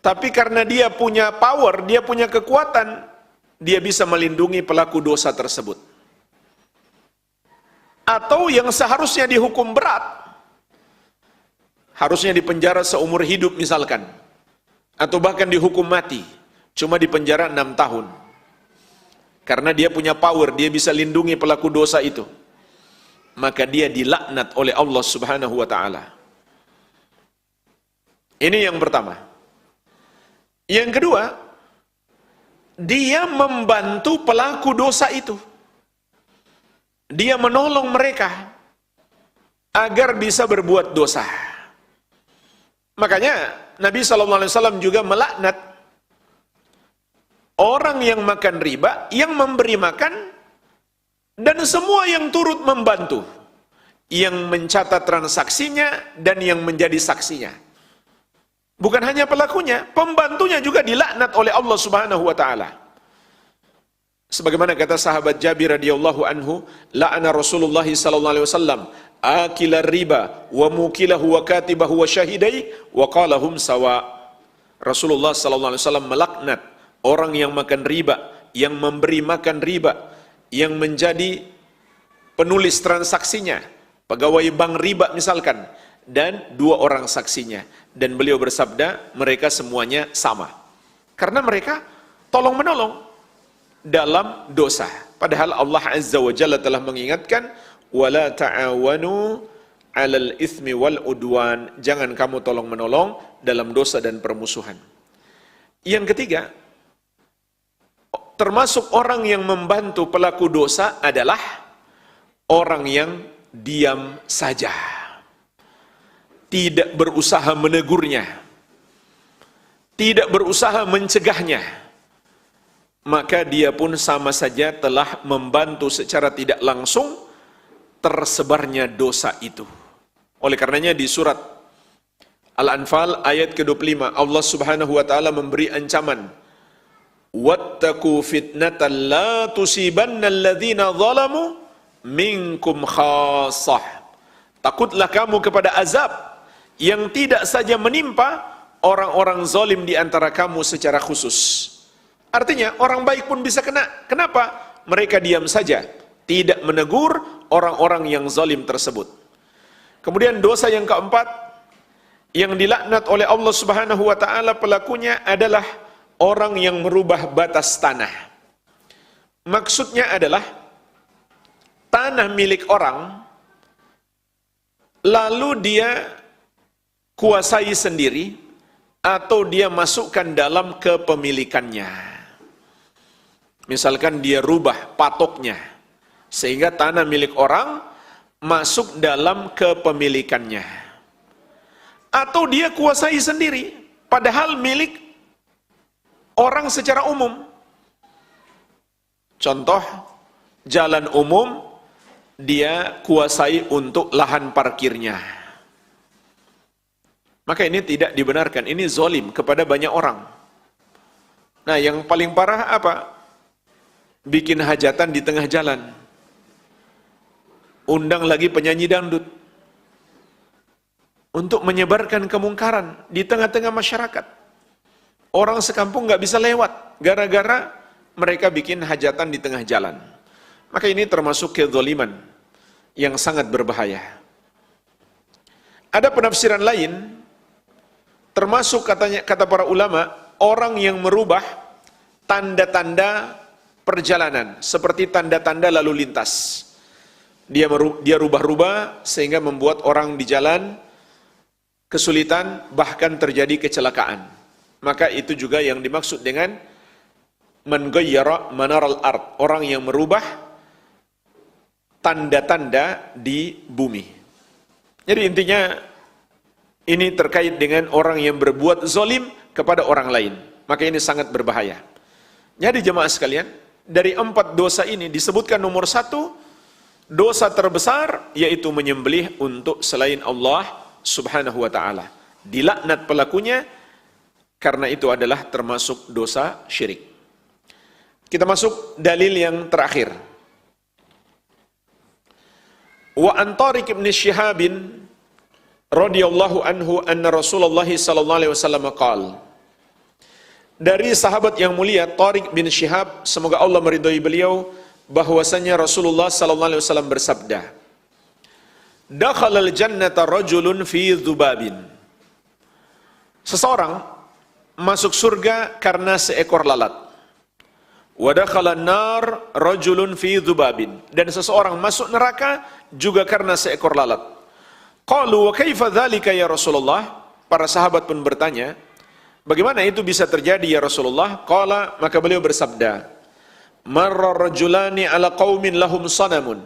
Tapi karena dia punya power, dia punya kekuatan, dia bisa melindungi pelaku dosa tersebut. Atau yang seharusnya dihukum berat, harusnya dipenjara seumur hidup misalkan. Atau bahkan dihukum mati, cuma dipenjara 6 tahun. Karena dia punya power, dia bisa lindungi pelaku dosa itu. Maka dia dilaknat oleh Allah Subhanahu wa taala. Ini yang pertama. Yang kedua, dia membantu pelaku dosa itu. Dia menolong mereka agar bisa berbuat dosa. Makanya Nabi SAW juga melaknat orang yang makan riba, yang memberi makan, dan semua yang turut membantu, yang mencatat transaksinya dan yang menjadi saksinya. Bukan hanya pelakunya, pembantunya juga dilaknat oleh Allah Subhanahu wa taala. Sebagaimana kata sahabat Jabir radhiyallahu anhu, la'ana Rasulullah sallallahu alaihi wasallam akila riba wa mukilahu wa katibahu wa syahidai wa qalahum sawa. Rasulullah sallallahu alaihi wasallam melaknat orang yang makan riba, yang memberi makan riba, yang menjadi penulis transaksinya, pegawai bank riba misalkan, dan 2 orang saksinya. Dan beliau bersabda, mereka semuanya sama. Karena mereka tolong-menolong dalam dosa. Padahal Allah Azza wa Jalla telah mengingatkan, wala ta'awanu 'alal itsmi wal udwan. Jangan kamu tolong-menolong dalam dosa dan permusuhan. Yang ketiga, termasuk orang yang membantu pelaku dosa adalah orang yang diam saja, tidak berusaha menegurnya, tidak berusaha mencegahnya, maka dia pun sama saja telah membantu secara tidak langsung tersebarnya dosa itu. Oleh karenanya di surat Al-Anfal ayat ke-25 Allah Subhanahu wa taala memberi ancaman, wattaqu fitnatan la tusibanna alladhina zalamu minkum khassah. Takutlah kamu kepada azab yang tidak saja menimpa orang-orang zalim di antara kamu secara khusus. Artinya orang baik pun bisa kena. Kenapa? Mereka diam saja, tidak menegur orang-orang yang zalim tersebut. Kemudian dosa yang keempat yang dilaknat oleh Allah Subhanahu wa taala pelakunya adalah orang yang merubah batas tanah. Maksudnya adalah tanah milik orang lalu dia kuasai sendiri atau dia masukkan dalam kepemilikannya. Misalkan dia rubah patoknya sehingga tanah milik orang masuk dalam kepemilikannya. Atau dia kuasai sendiri padahal milik orang secara umum. Contoh, jalan umum dia kuasai untuk lahan parkirnya. Maka ini tidak dibenarkan, ini zalim kepada banyak orang. Nah, yang paling parah apa? Bikin hajatan di tengah jalan. Undang lagi penyanyi dangdut untuk menyebarkan kemungkaran di tengah-tengah masyarakat. Orang sekampung nggak bisa lewat gara-gara mereka bikin hajatan di tengah jalan. Maka ini termasuk kezaliman yang sangat berbahaya. Ada penafsiran lain, termasuk kata para ulama, orang yang merubah tanda-tanda perjalanan seperti tanda-tanda lalu lintas. Dia rubah-rubah sehingga membuat orang di jalan kesulitan, bahkan terjadi kecelakaan. Maka itu juga yang dimaksud dengan man ghayyara manaral ard, orang yang merubah tanda-tanda di bumi. Jadi intinya ini terkait dengan orang yang berbuat zalim kepada orang lain. Maka ini sangat berbahaya. Jadi jemaah sekalian, dari 4 dosa ini disebutkan nomor 1, dosa terbesar yaitu menyembelih untuk selain Allah Subhanahu wa taala. Dilaknat pelakunya karena itu adalah termasuk dosa syirik. Kita masuk dalil yang terakhir. Wa an Tariq bin Shihab radhiyallahu anhu anna Rasulullah sallallahu alaihi wasallam qala. Dari sahabat yang mulia Tariq bin Shihab, semoga Allah meridhai beliau, bahwasanya Rasulullah sallallahu alaihi wasallam bersabda, dakhalal jannata rajulun fi dzubabin. Seseorang masuk surga karena seekor lalat. Wa dakhalan nar rajulun fi dzubabin. Dan seseorang masuk neraka juga karena seekor lalat. Qalu wa kaifa dzalika ya Rasulullah? Para sahabat pun bertanya, bagaimana itu bisa terjadi ya Rasulullah? Qala, maka beliau bersabda, marra rajulani ala qaumin lahum sanamun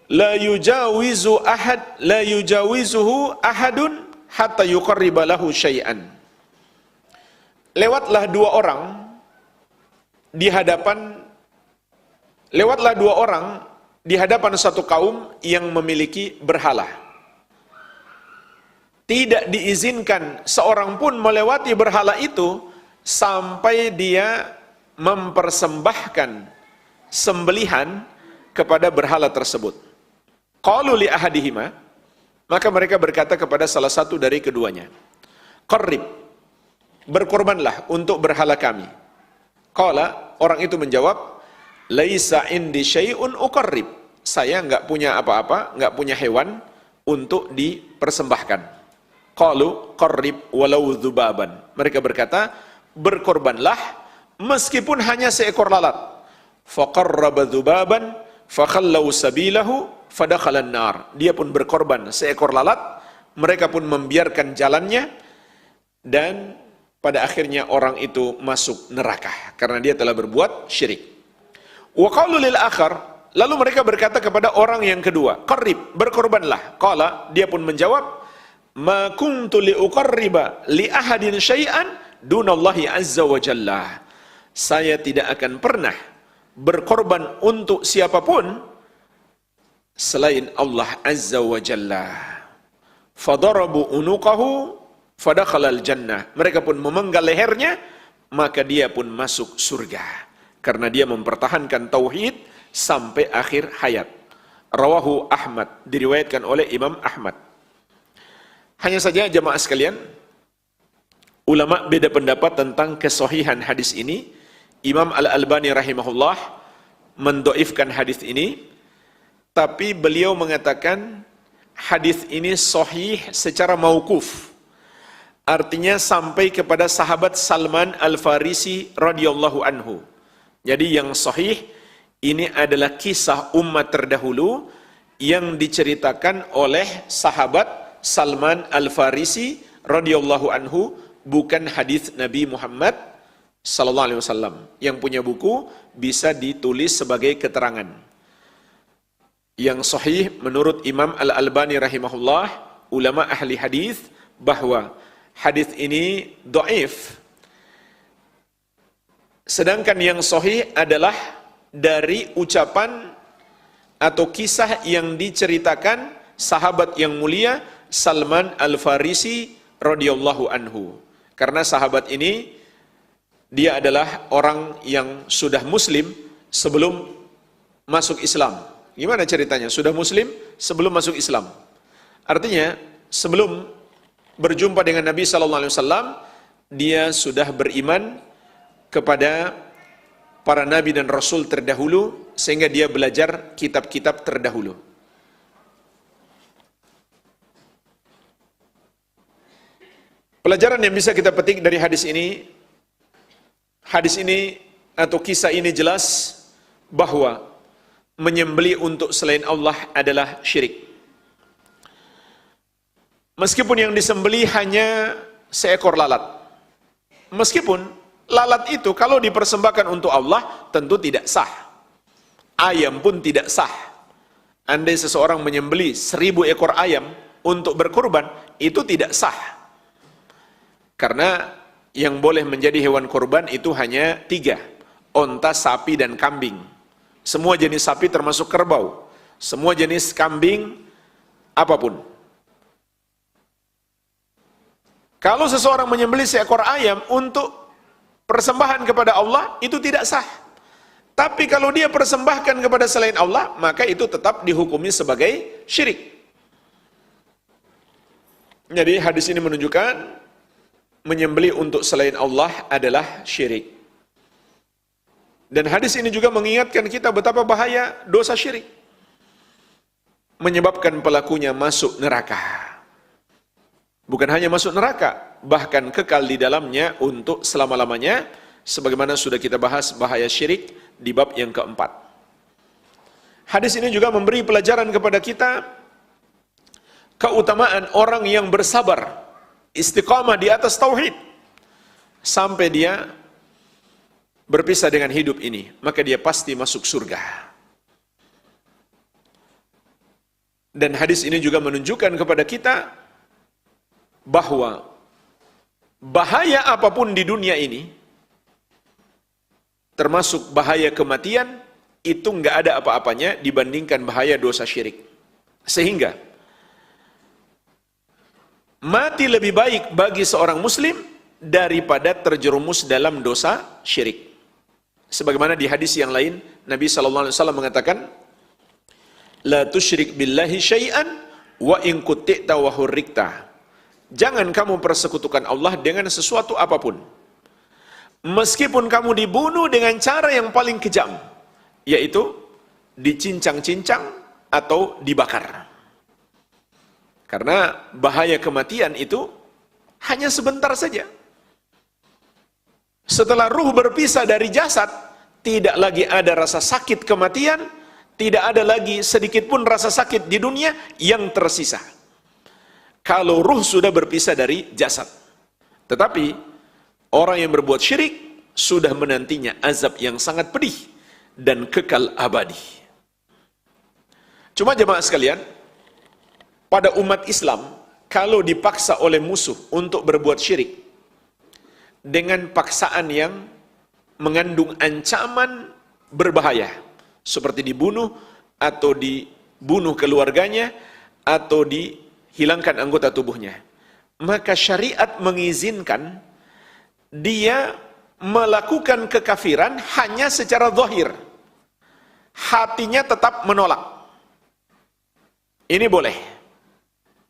la yujawizuhu ahadun hatta yuqarriba lahu syai'an. Lewatlah dua orang di hadapan satu kaum yang memiliki berhala. Tidak diizinkan seorang pun melewati berhala itu sampai dia mempersembahkan sembelihan kepada berhala tersebut. Qalu li ahadihima, maka mereka berkata kepada salah satu dari keduanya, qarrib, berkorbanlah untuk berhala kami. Qala, orang itu menjawab, laisa indi syai'un uqarrib, saya enggak punya apa-apa, enggak punya hewan untuk dipersembahkan. Qalu qarrib walau dzubaban, mereka berkata, berkorbanlah meskipun hanya seekor lalat. Faqarraba dzubaban fakhallau sabilahu fadakhalan nar. Dia pun berkorban seekor lalat, mereka pun membiarkan jalannya, dan pada akhirnya orang itu masuk neraka karena dia telah berbuat syirik. Wa qalu lil akhar, lalu mereka berkata kepada orang yang kedua, qarrib, berkorbanlah. Qala, dia pun menjawab, ma kuntu li uqarriba li ahadin syai'an dunallahi azza wa jalla. Saya tidak akan pernah berkorban untuk siapapun selain Allah azza wa jalla. Fadarabu unuqahu fadakhalal jannah. Mereka pun memenggal lehernya, maka dia pun masuk surga karena dia mempertahankan tauhid sampai akhir hayat. Rawahu Ahmad, diriwayatkan oleh Imam Ahmad. Hanya saja jemaah sekalian, ulama beda pendapat tentang kesahihan hadis ini. Imam Al-Albani rahimahullah mendoifkan hadis ini, tapi beliau mengatakan hadis ini sahih secara mauquf. Artinya sampai kepada sahabat Salman Al-Farisi radhiyallahu anhu. Jadi yang sahih ini adalah kisah umat terdahulu yang diceritakan oleh sahabat Salman Al-Farisi radhiyallahu anhu, bukan hadis Nabi Muhammad sallallahu alaihi wasallam. Yang punya buku bisa ditulis sebagai keterangan. Yang sahih menurut Imam Al-Albani rahimahullah, ulama ahli hadis, bahwa hadis ini dhaif. Sedangkan yang sahih adalah dari ucapan atau kisah yang diceritakan sahabat yang mulia Salman Al-Farisi radhiyallahu anhu. Karena sahabat ini dia adalah orang yang sudah muslim sebelum masuk Islam. Gimana ceritanya? Sudah muslim sebelum masuk Islam. Artinya sebelum berjumpa dengan Nabi sallallahu alaihi wasallam, dia sudah beriman kepada para nabi dan rasul terdahulu, sehingga dia belajar kitab-kitab terdahulu. Pelajaran yang bisa kita petik dari hadis ini atau kisah ini jelas bahwa menyembelih untuk selain Allah adalah syirik. Meskipun yang disembelih hanya seekor lalat. Meskipun lalat itu kalau dipersembahkan untuk Allah tentu tidak sah. Ayam pun tidak sah. Andai seseorang menyembelih 1000 ekor ayam untuk berkurban, itu tidak sah. Karena yang boleh menjadi hewan kurban itu hanya 3, onta, sapi, dan kambing. Semua jenis sapi termasuk kerbau, semua jenis kambing, apapun. Kalau seseorang menyembelih seekor ayam untuk persembahan kepada Allah, itu tidak sah. Tapi kalau dia persembahkan kepada selain Allah, maka itu tetap dihukumi sebagai syirik. Jadi hadis ini menunjukkan menyembelih untuk selain Allah adalah syirik. Dan hadis ini juga mengingatkan kita betapa bahaya dosa syirik. Menyebabkan pelakunya masuk neraka. Bukan hanya masuk neraka, bahkan kekal di dalamnya untuk selama-lamanya, sebagaimana sudah kita bahas bahaya syirik di bab yang keempat. Hadis ini juga memberi pelajaran kepada kita keutamaan orang yang bersabar, istiqamah di atas tauhid sampai dia berpisah dengan hidup ini, maka dia pasti masuk surga. Dan hadis ini juga menunjukkan kepada kita bahwa bahaya apapun di dunia ini, termasuk bahaya kematian, itu nggak ada apa-apanya dibandingkan bahaya dosa syirik. Sehingga mati lebih baik bagi seorang muslim daripada terjerumus dalam dosa syirik. Sebagaimana di hadis yang lain, Nabi SAW mengatakan, la tusyrik billahi syai'an wa in qutti'ta wa hurrikta. Jangan kamu persekutukan Allah dengan sesuatu apapun, meskipun kamu dibunuh dengan cara yang paling kejam, yaitu dicincang-cincang atau dibakar. Karena bahaya kematian itu hanya sebentar saja. Setelah ruh berpisah dari jasad, tidak lagi ada rasa sakit kematian, tidak ada lagi sedikit pun rasa sakit di dunia yang tersisa. Kalau ruh sudah berpisah dari jasad. Tetapi orang yang berbuat syirik sudah menantinya azab yang sangat pedih dan kekal abadi. Cuma jemaah sekalian, pada umat Islam, kalau dipaksa oleh musuh untuk berbuat syirik dengan paksaan yang mengandung ancaman berbahaya, seperti dibunuh atau dibunuh keluarganya atau dihilangkan anggota tubuhnya, maka syariat mengizinkan dia melakukan kekafiran hanya secara zahir, hatinya tetap menolak. Ini boleh.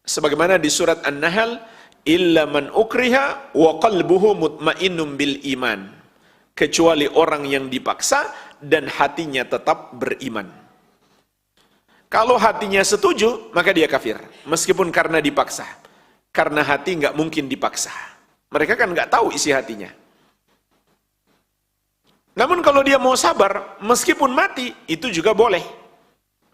Sebagaimana di surat An-Nahl, illa man ukriha wa qalbuhu mutmainnum bil iman. Kecuali orang yang dipaksa dan hatinya tetap beriman. Kalau hatinya setuju, maka dia kafir. Meskipun karena dipaksa. Karena hati nggak mungkin dipaksa. Mereka kan nggak tahu isi hatinya. Namun kalau dia mau sabar, meskipun mati, itu juga boleh.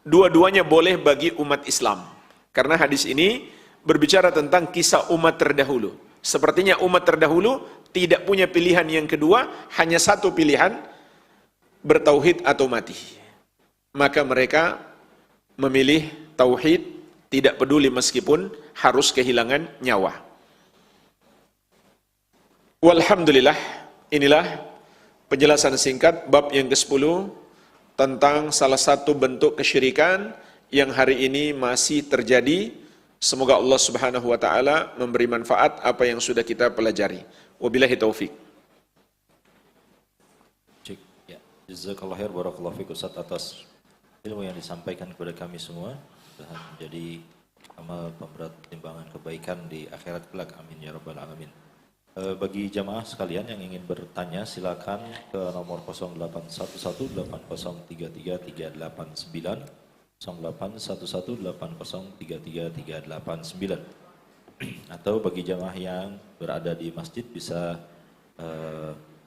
Dua-duanya boleh bagi umat Islam. Karena hadis ini berbicara tentang kisah umat terdahulu. Sepertinya umat terdahulu tidak punya pilihan yang kedua, hanya satu pilihan, bertauhid atau mati. Maka mereka memilih tauhid, tidak peduli meskipun harus kehilangan nyawa. Walhamdulillah, inilah penjelasan singkat bab yang ke-10 tentang salah satu bentuk kesyirikan yang hari ini masih terjadi. Semoga Allah Subhanahu wa taala memberi manfaat apa yang sudah kita pelajari. Wabillahi taufik. Cik, ya. Jazakallahu khair, barakallahu fiik Ustaz atas ilmu yang disampaikan kepada kami semua dan menjadi amal pemberat timbangan kebaikan di akhirat kelak. Amin ya rabbal alamin. Bagi jamaah sekalian yang ingin bertanya, silakan ke nomor 081180333389, 081180333389. Atau bagi jamaah yang berada di masjid bisa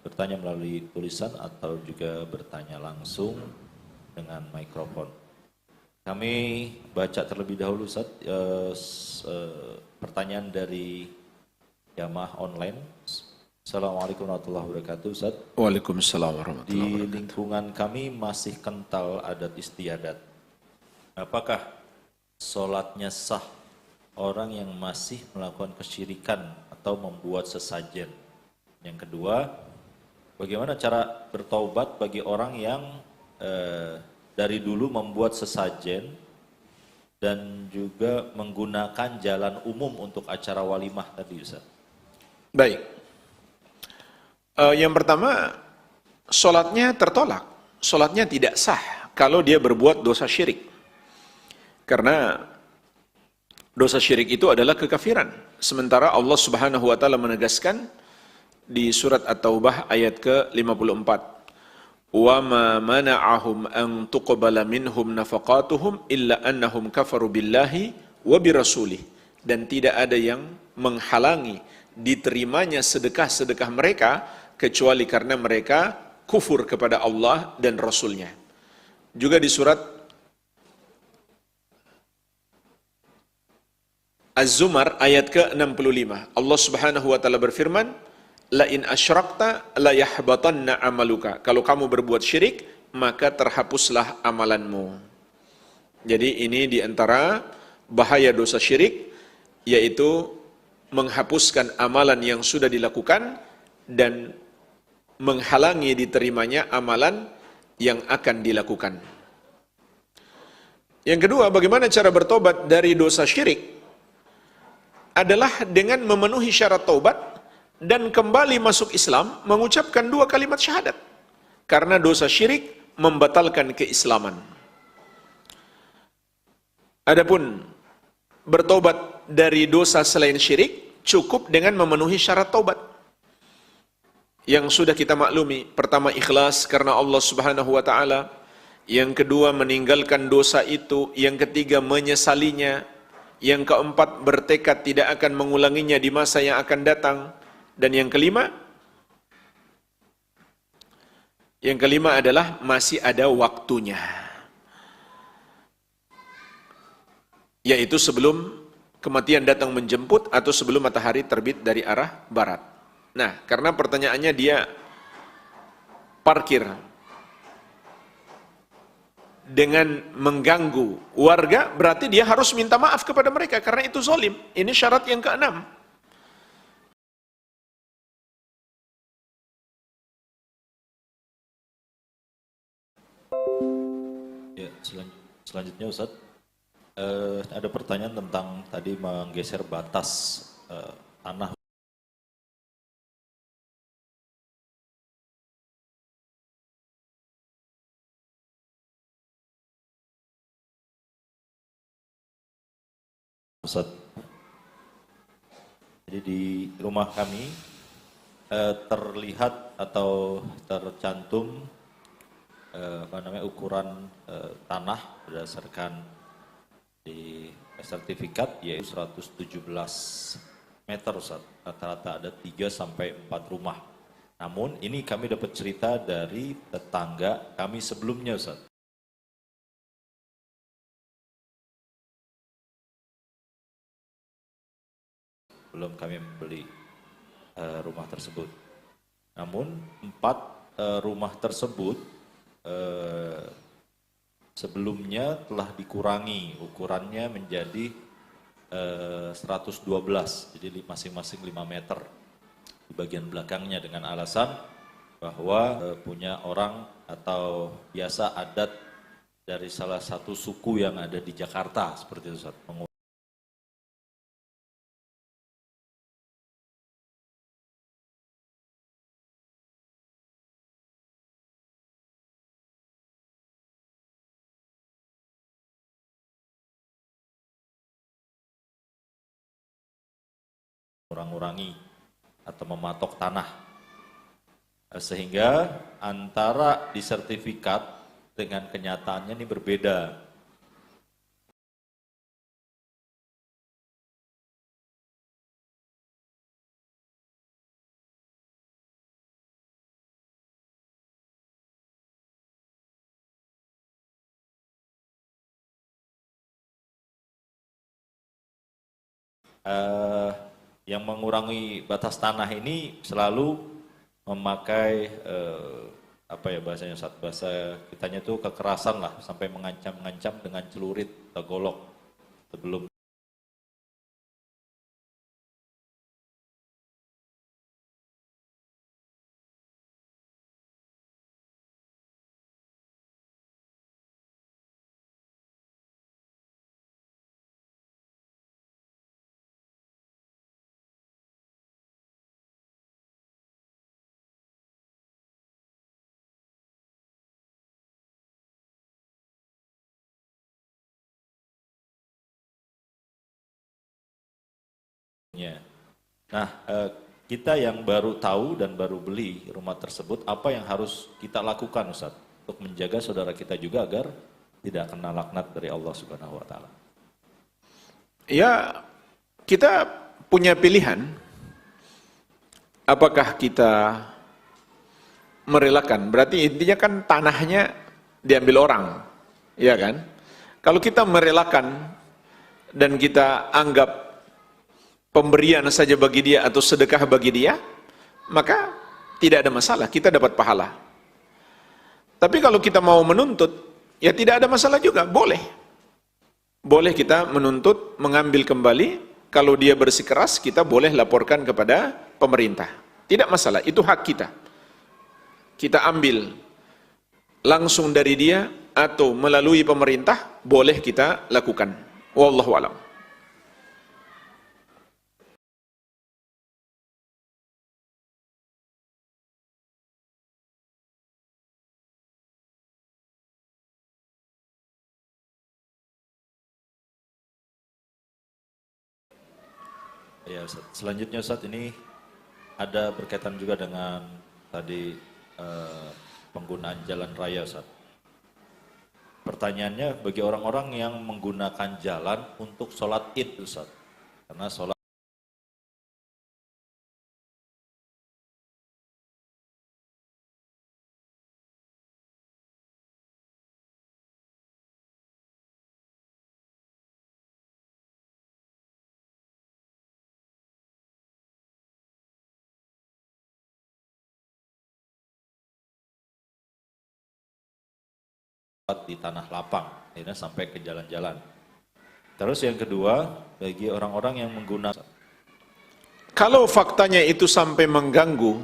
bertanya melalui tulisan atau juga bertanya langsung dengan mikrofon. Kami baca terlebih dahulu Ustaz, pertanyaan dari jamaah online. Assalamualaikum warahmatullahi wabarakatuh Ustaz. Waalaikumsalam warahmatullahi wabarakatuh. Di lingkungan kami masih kental adat istiadat. Apakah sholatnya sah orang yang masih melakukan kesyirikan atau membuat sesajen? Yang kedua, bagaimana cara bertaubat bagi orang yang dari dulu membuat sesajen dan juga menggunakan jalan umum untuk acara walimah tadi Ustaz? Baik. Yang pertama, sholatnya tertolak. Sholatnya tidak sah kalau dia berbuat dosa syirik. Karena dosa syirik itu adalah kekafiran. Sementara Allah Subhanahu wa taala menegaskan di surat At-Taubah ayat ke-54, "Wa ma mana'ahum an tuqbala minhum nafaqatuhum illa annahum kafaru billahi wa birrasulih." Dan tidak ada yang menghalangi diterimanya sedekah-sedekah mereka kecuali karena mereka kufur kepada Allah dan Rasulnya. Juga di surat Az-Zumar ayat ke-65, Allah Subhanahu wa taala berfirman, "La in asyrakta la yahbatanna amaluka." Kalau kamu berbuat syirik, maka terhapuslah amalanmu. Jadi ini di antara bahaya dosa syirik, yaitu menghapuskan amalan yang sudah dilakukan dan menghalangi diterimanya amalan yang akan dilakukan. Yang kedua, bagaimana cara bertobat dari dosa syirik? Adalah dengan memenuhi syarat taubat dan kembali masuk Islam mengucapkan 2 kalimat syahadat. Karena dosa syirik membatalkan keislaman. Adapun bertobat dari dosa selain syirik cukup dengan memenuhi syarat taubat yang sudah kita maklumi. Pertama, ikhlas karena Allah Subhanahu wa taala. Yang kedua, meninggalkan dosa itu. Yang ketiga, menyesalinya. Yang keempat, bertekad tidak akan mengulanginya di masa yang akan datang. Dan yang kelima, Yang kelima adalah masih ada waktunya, yaitu sebelum kematian datang menjemput atau sebelum matahari terbit dari arah barat. Nah, karena pertanyaannya dia parkir dengan mengganggu warga, berarti dia harus minta maaf kepada mereka karena itu zalim. Ini syarat yang keenam. Ya, selanjutnya Ustaz, ada pertanyaan tentang tadi menggeser batas tanah. Ustaz, jadi di rumah kami terlihat atau tercantum ukuran tanah berdasarkan di sertifikat yaitu 117 meter Ustaz. Rata-rata ada 3 sampai 4 rumah. Namun ini kami dapat cerita dari tetangga kami sebelumnya Ustaz. Belum kami membeli rumah tersebut. Namun 4 rumah tersebut sebelumnya telah dikurangi ukurannya menjadi 112, jadi masing-masing 5 meter di bagian belakangnya dengan alasan bahwa punya orang atau biasa adat dari salah satu suku yang ada di Jakarta seperti itu Ustaz. Mengurangi atau mematok tanah sehingga antara di sertifikat dengan kenyataannya ini berbeda. Yang mengurangi batas tanah ini selalu memakai apa ya bahasanya Ustaz, bahasa kitanya tuh kekerasan lah, sampai mengancam-ngancam dengan celurit atau golok sebelum Nah, kita yang baru tahu dan baru beli rumah tersebut, apa yang harus kita lakukan Ustaz untuk menjaga saudara kita juga agar tidak kena laknat dari Allah Subhanahu wa taala? Ya, kita punya pilihan. Apakah kita merelakan? Berarti intinya kan tanahnya diambil orang, ya kan? Kalau kita merelakan dan kita anggap pemberian saja bagi dia atau sedekah bagi dia, maka tidak ada masalah, kita dapat pahala. Tapi kalau kita mau menuntut, ya tidak ada masalah juga, boleh. Boleh kita menuntut, mengambil kembali, kalau dia bersikeras, kita boleh laporkan kepada pemerintah. Tidak masalah, itu hak kita. Kita ambil langsung dari dia, atau melalui pemerintah, boleh kita lakukan. Wallahu a'lam. Ya Ustaz. Selanjutnya Ustaz, ini ada berkaitan juga dengan tadi penggunaan jalan raya Ustaz. Pertanyaannya bagi orang-orang yang menggunakan jalan untuk sholat id Ustaz. Karena sholat di tanah lapang, akhirnya sampai ke jalan-jalan. Terus yang kedua, bagi orang-orang yang menggunakan, Kalau faktanya itu sampai mengganggu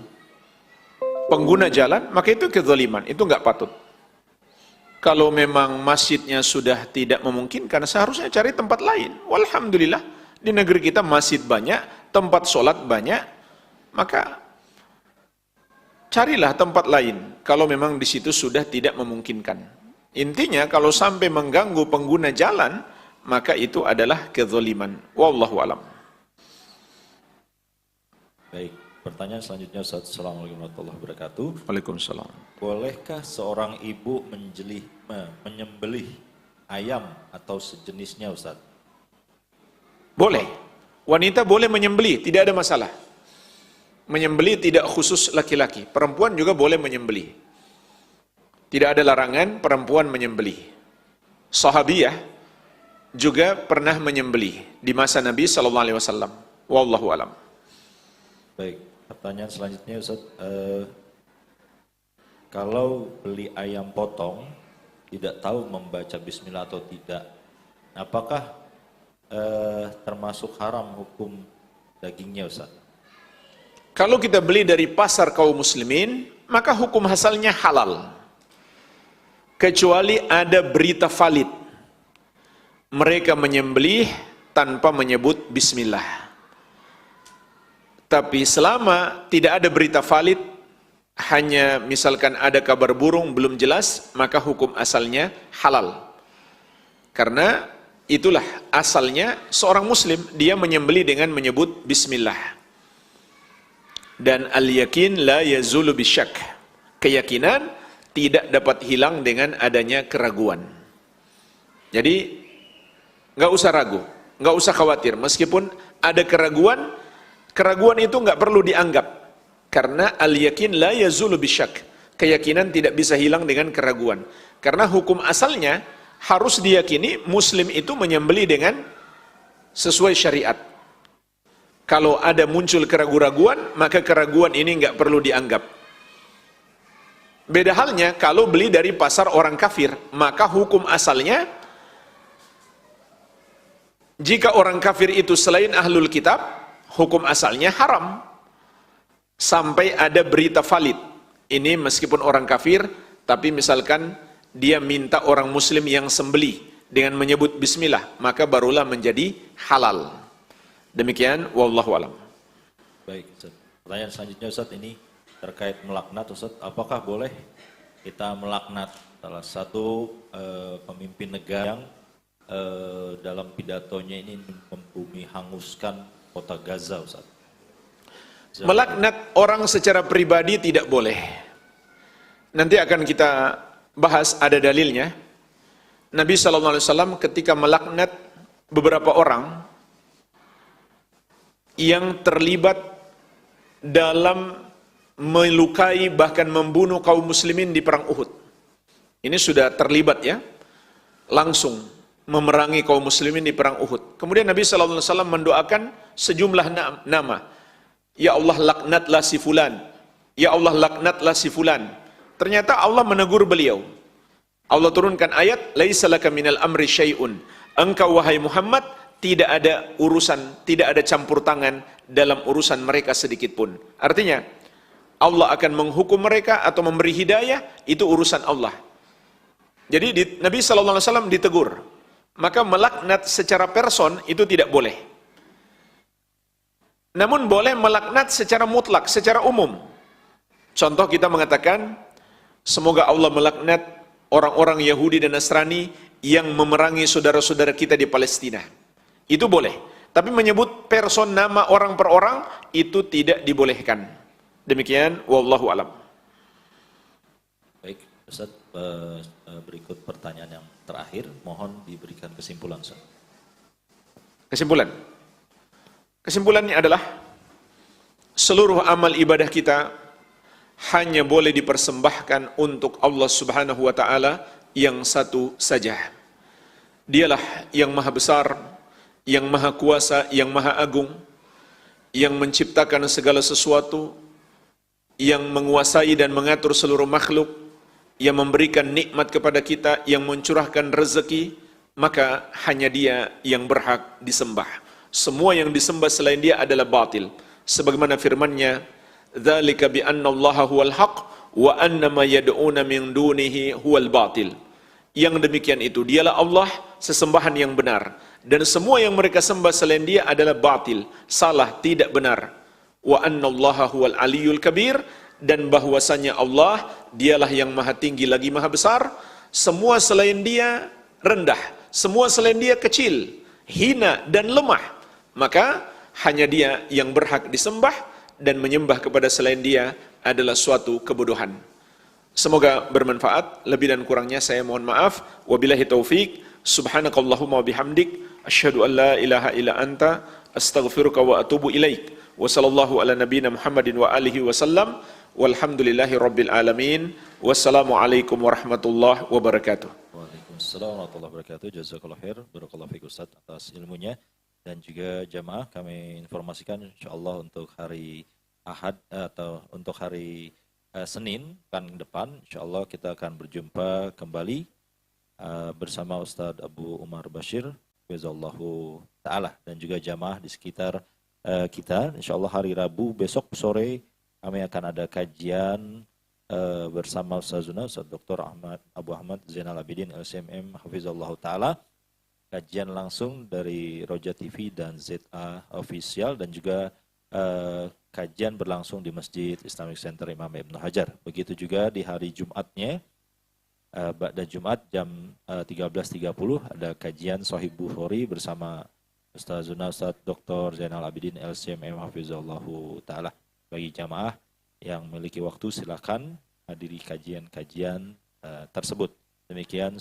pengguna jalan, maka itu kezaliman, itu nggak patut. Kalau memang masjidnya sudah tidak memungkinkan, seharusnya cari tempat lain. Walhamdulillah, di negeri kita masjid banyak, tempat sholat banyak, maka carilah tempat lain kalau memang di situ sudah tidak memungkinkan. Intinya kalau sampai mengganggu pengguna jalan, maka itu adalah kezaliman. Wallahu alam. baik, pertanyaan selanjutnya Ustaz. Assalamualaikum warahmatullahi wabarakatuh. Waalaikumsalam. Bolehkah seorang ibu menyembelih ayam atau sejenisnya, Ustaz? Boleh. Wanita boleh menyembelih, tidak ada masalah. Menyembelih tidak khusus laki-laki, perempuan juga boleh menyembelih. Tidak ada larangan perempuan menyembelih. Sahabiyah juga pernah menyembelih di masa Nabi SAW. Wallahu alam. Baik, pertanyaan selanjutnya Ustaz. Kalau beli ayam potong, tidak tahu membaca bismillah atau tidak, apakah termasuk haram hukum dagingnya, Ustaz? Kalau kita beli dari pasar kaum muslimin, maka hukum asalnya halal. Kecuali ada berita valid. Mereka menyembelih tanpa menyebut bismillah. Tapi selama tidak ada berita valid, hanya misalkan ada kabar burung belum jelas, maka hukum asalnya halal. Karena itulah asalnya seorang muslim, dia menyembelih dengan menyebut bismillah. Dan al-yakin la yazulu bisyak. Keyakinan tidak dapat hilang dengan adanya keraguan. Jadi nggak usah ragu, nggak usah khawatir. Meskipun ada keraguan, keraguan itu nggak perlu dianggap. Karena al-yakin la yazulu bisyak. Keyakinan tidak bisa hilang dengan keraguan. Karena hukum asalnya harus diyakini muslim itu menyembelih dengan sesuai syariat. Kalau ada muncul keraguan-raguan, maka keraguan ini nggak perlu dianggap. Beda halnya kalau beli dari pasar orang kafir, maka hukum asalnya, jika orang kafir itu selain ahlul kitab, hukum asalnya haram. Sampai ada berita valid. Ini meskipun orang kafir, tapi misalkan dia minta orang muslim yang sembelih dengan menyebut bismillah, maka barulah menjadi halal. Demikian, wallahu alam. Baik, Ustaz. Pertanyaan selanjutnya, Ustaz, ini terkait melaknat, Ustaz. Apakah boleh kita melaknat salah satu pemimpin negara yang dalam pidatonya ini membumi hanguskan kota Gaza, Ustaz? Melaknat orang secara pribadi tidak boleh. Nanti akan kita bahas, ada dalilnya. Nabi SAW ketika melaknat beberapa orang yang terlibat dalam melukai bahkan membunuh kaum muslimin di perang Uhud. Ini sudah terlibat ya, langsung memerangi kaum muslimin di perang Uhud. Kemudian Nabi SAW mendoakan sejumlah nama. Ya Allah laknatlah si fulan. Ya Allah laknatlah si fulan. Ternyata Allah menegur beliau. Allah turunkan ayat, laisa laka minal amri syai'un. Engkau wahai Muhammad tidak ada urusan, tidak ada campur tangan dalam urusan mereka sedikit pun. Artinya, Allah akan menghukum mereka atau memberi hidayah, itu urusan Allah. Jadi Nabi SAW ditegur. Maka melaknat secara person itu tidak boleh. Namun boleh melaknat secara mutlak, secara umum. Contoh kita mengatakan, semoga Allah melaknat orang-orang Yahudi dan Nasrani yang memerangi saudara-saudara kita di Palestina. Itu boleh. Tapi menyebut person, nama orang per orang, itu tidak dibolehkan. Demikian, wallahu alam. Baik, Ustaz, berikut pertanyaan yang terakhir. Mohon diberikan kesimpulan, Ustaz. Kesimpulannya adalah, seluruh amal ibadah kita hanya boleh dipersembahkan untuk Allah Subhanahu wa Ta'ala yang satu saja. Dialah yang maha besar, yang maha kuasa, yang maha agung, yang menciptakan segala sesuatu, yang menguasai dan mengatur seluruh makhluk, yang memberikan nikmat kepada kita, yang mencurahkan rezeki, maka hanya Dia yang berhak disembah. Semua yang disembah selain Dia adalah batil. Sebagaimana firman-Nya, "Dzalika bi anna Allaha huwal haq wa anna ma yad'una min dunihi huwal batil." Yang demikian itu, Dialah Allah, sesembahan yang benar, dan semua yang mereka sembah selain Dia adalah batil, salah, tidak benar. Wa anna Allaha huwal aliyul kabir, dan bahwasanya Allah Dialah yang maha tinggi lagi maha besar. Semua selain Dia rendah, semua selain Dia kecil, hina dan lemah. Maka hanya Dia yang berhak disembah, dan menyembah kepada selain Dia adalah suatu kebodohan. Semoga bermanfaat. Lebih dan kurangnya saya mohon maaf. Wabillahi taufik. Subhanakallahumma wabihamdik. Asyhadu an la ilaha illa anta. Astaghfiruka wa atubu ilaik. Wa sallallahu ala nabiyina Muhammadin wa alihi wasallam. Walhamdulillahi rabbil alamin. Wassalamualaikum warahmatullahi wabarakatuh. Waalaikumsalam warahmatullahi wabarakatuh. Jazakallahu khair. Barakallahu fiik Ustaz atas ilmunya. Dan juga jamaah kami informasikan insyaallah untuk hari Ahad atau untuk hari Senin pekan depan insyaallah kita akan berjumpa kembali bersama Ustadz Abu Umar Bashir Bizallahu Ta'ala dan juga jamaah di sekitar kita. Insyaallah hari Rabu besok sore kami akan ada kajian bersama Ustazuna Ustadz Dr. Abu Ahmad Zainal Abidin LCMM Hafizallahu Ta'ala. Kajian langsung dari Roja TV dan ZA Official dan juga kajian berlangsung di Masjid Islamic Center Imam Ibnu Hajar. Begitu juga di hari Jumatnya, pada Jumat jam 13.30 ada kajian Sahih Bukhari bersama Ustazuna Ustaz Dr. Zainal Abidin LCMM Hafizallahu Ta'ala. Bagi jamaah yang memiliki waktu silakan hadiri kajian-kajian tersebut. Demikian.